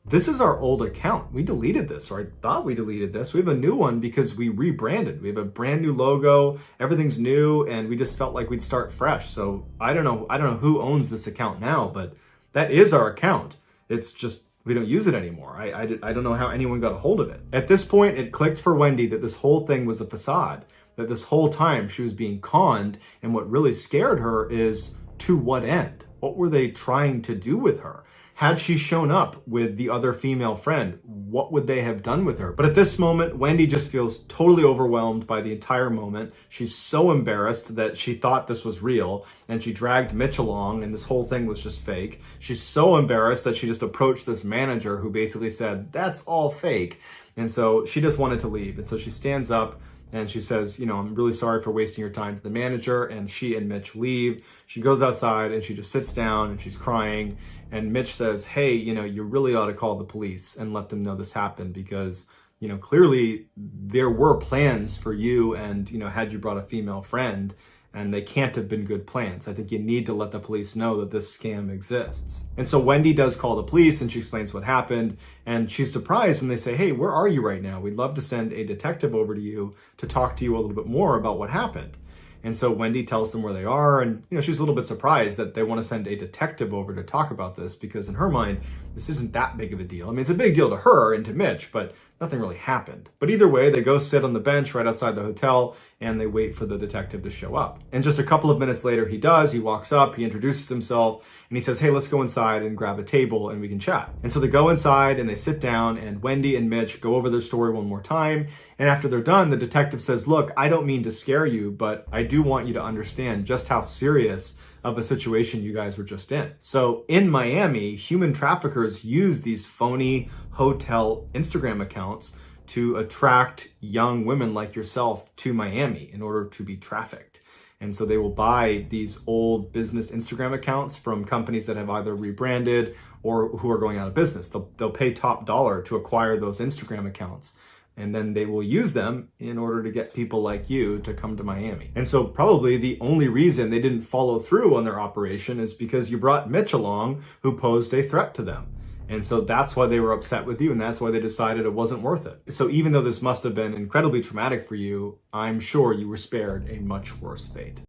"This is our old account. We deleted this, or I thought we deleted this. We have a new one because we rebranded. We have a brand new logo, everything's new, and we just felt like we'd start fresh. So I don't know who owns this account now, but that is our account. It's just we don't use it anymore. I don't know how anyone got a hold of it." At this point, it clicked for Wendy that this whole thing was a facade, that this whole time she was being conned, and what really scared her is, to what end? What were they trying to do with her? Had she shown up with the other female friend, what would they have done with her? But at this moment, Wendy just feels totally overwhelmed by the entire moment. She's so embarrassed that she thought this was real, and she dragged Mitch along, and this whole thing was just fake. She's so embarrassed that she just approached this manager who basically said, that's all fake. And so she just wanted to leave. And so she stands up and she says, I'm really sorry for wasting your time, to the manager. And she and Mitch leave. She goes outside and she just sits down and she's crying. And Mitch says, hey, you really ought to call the police and let them know this happened, because, clearly there were plans for you, and, had you brought a female friend, and they can't have been good plans. I think you need to let the police know that this scam exists. And so Wendy does call the police and she explains what happened. And she's surprised when they say, hey, where are you right now? We'd love to send a detective over to you to talk to you a little bit more about what happened. And so Wendy tells them where they are, and she's a little bit surprised that they want to send a detective over to talk about this, because in her mind, this isn't that big of a deal. I mean, it's a big deal to her and to Mitch, but nothing really happened. But either way, they go sit on the bench right outside the hotel and they wait for the detective to show up. And just a couple of minutes later, he does. He walks up, he introduces himself, and he says, hey, let's go inside and grab a table and we can chat. And so they go inside and they sit down, and Wendy and Mitch go over their story one more time. And after they're done, the detective says, look, I don't mean to scare you, but I do want you to understand just how serious of a situation you guys were just in. So in Miami, human traffickers use these phony hotel Instagram accounts to attract young women like yourself to Miami in order to be trafficked. And so they will buy these old business Instagram accounts from companies that have either rebranded or who are going out of business. They'll pay top dollar to acquire those Instagram accounts. And then they will use them in order to get people like you to come to Miami. And so probably the only reason they didn't follow through on their operation is because you brought Mitch along, who posed a threat to them. And so that's why they were upset with you, and that's why they decided it wasn't worth it. So even though this must have been incredibly traumatic for you, I'm sure you were spared a much worse fate.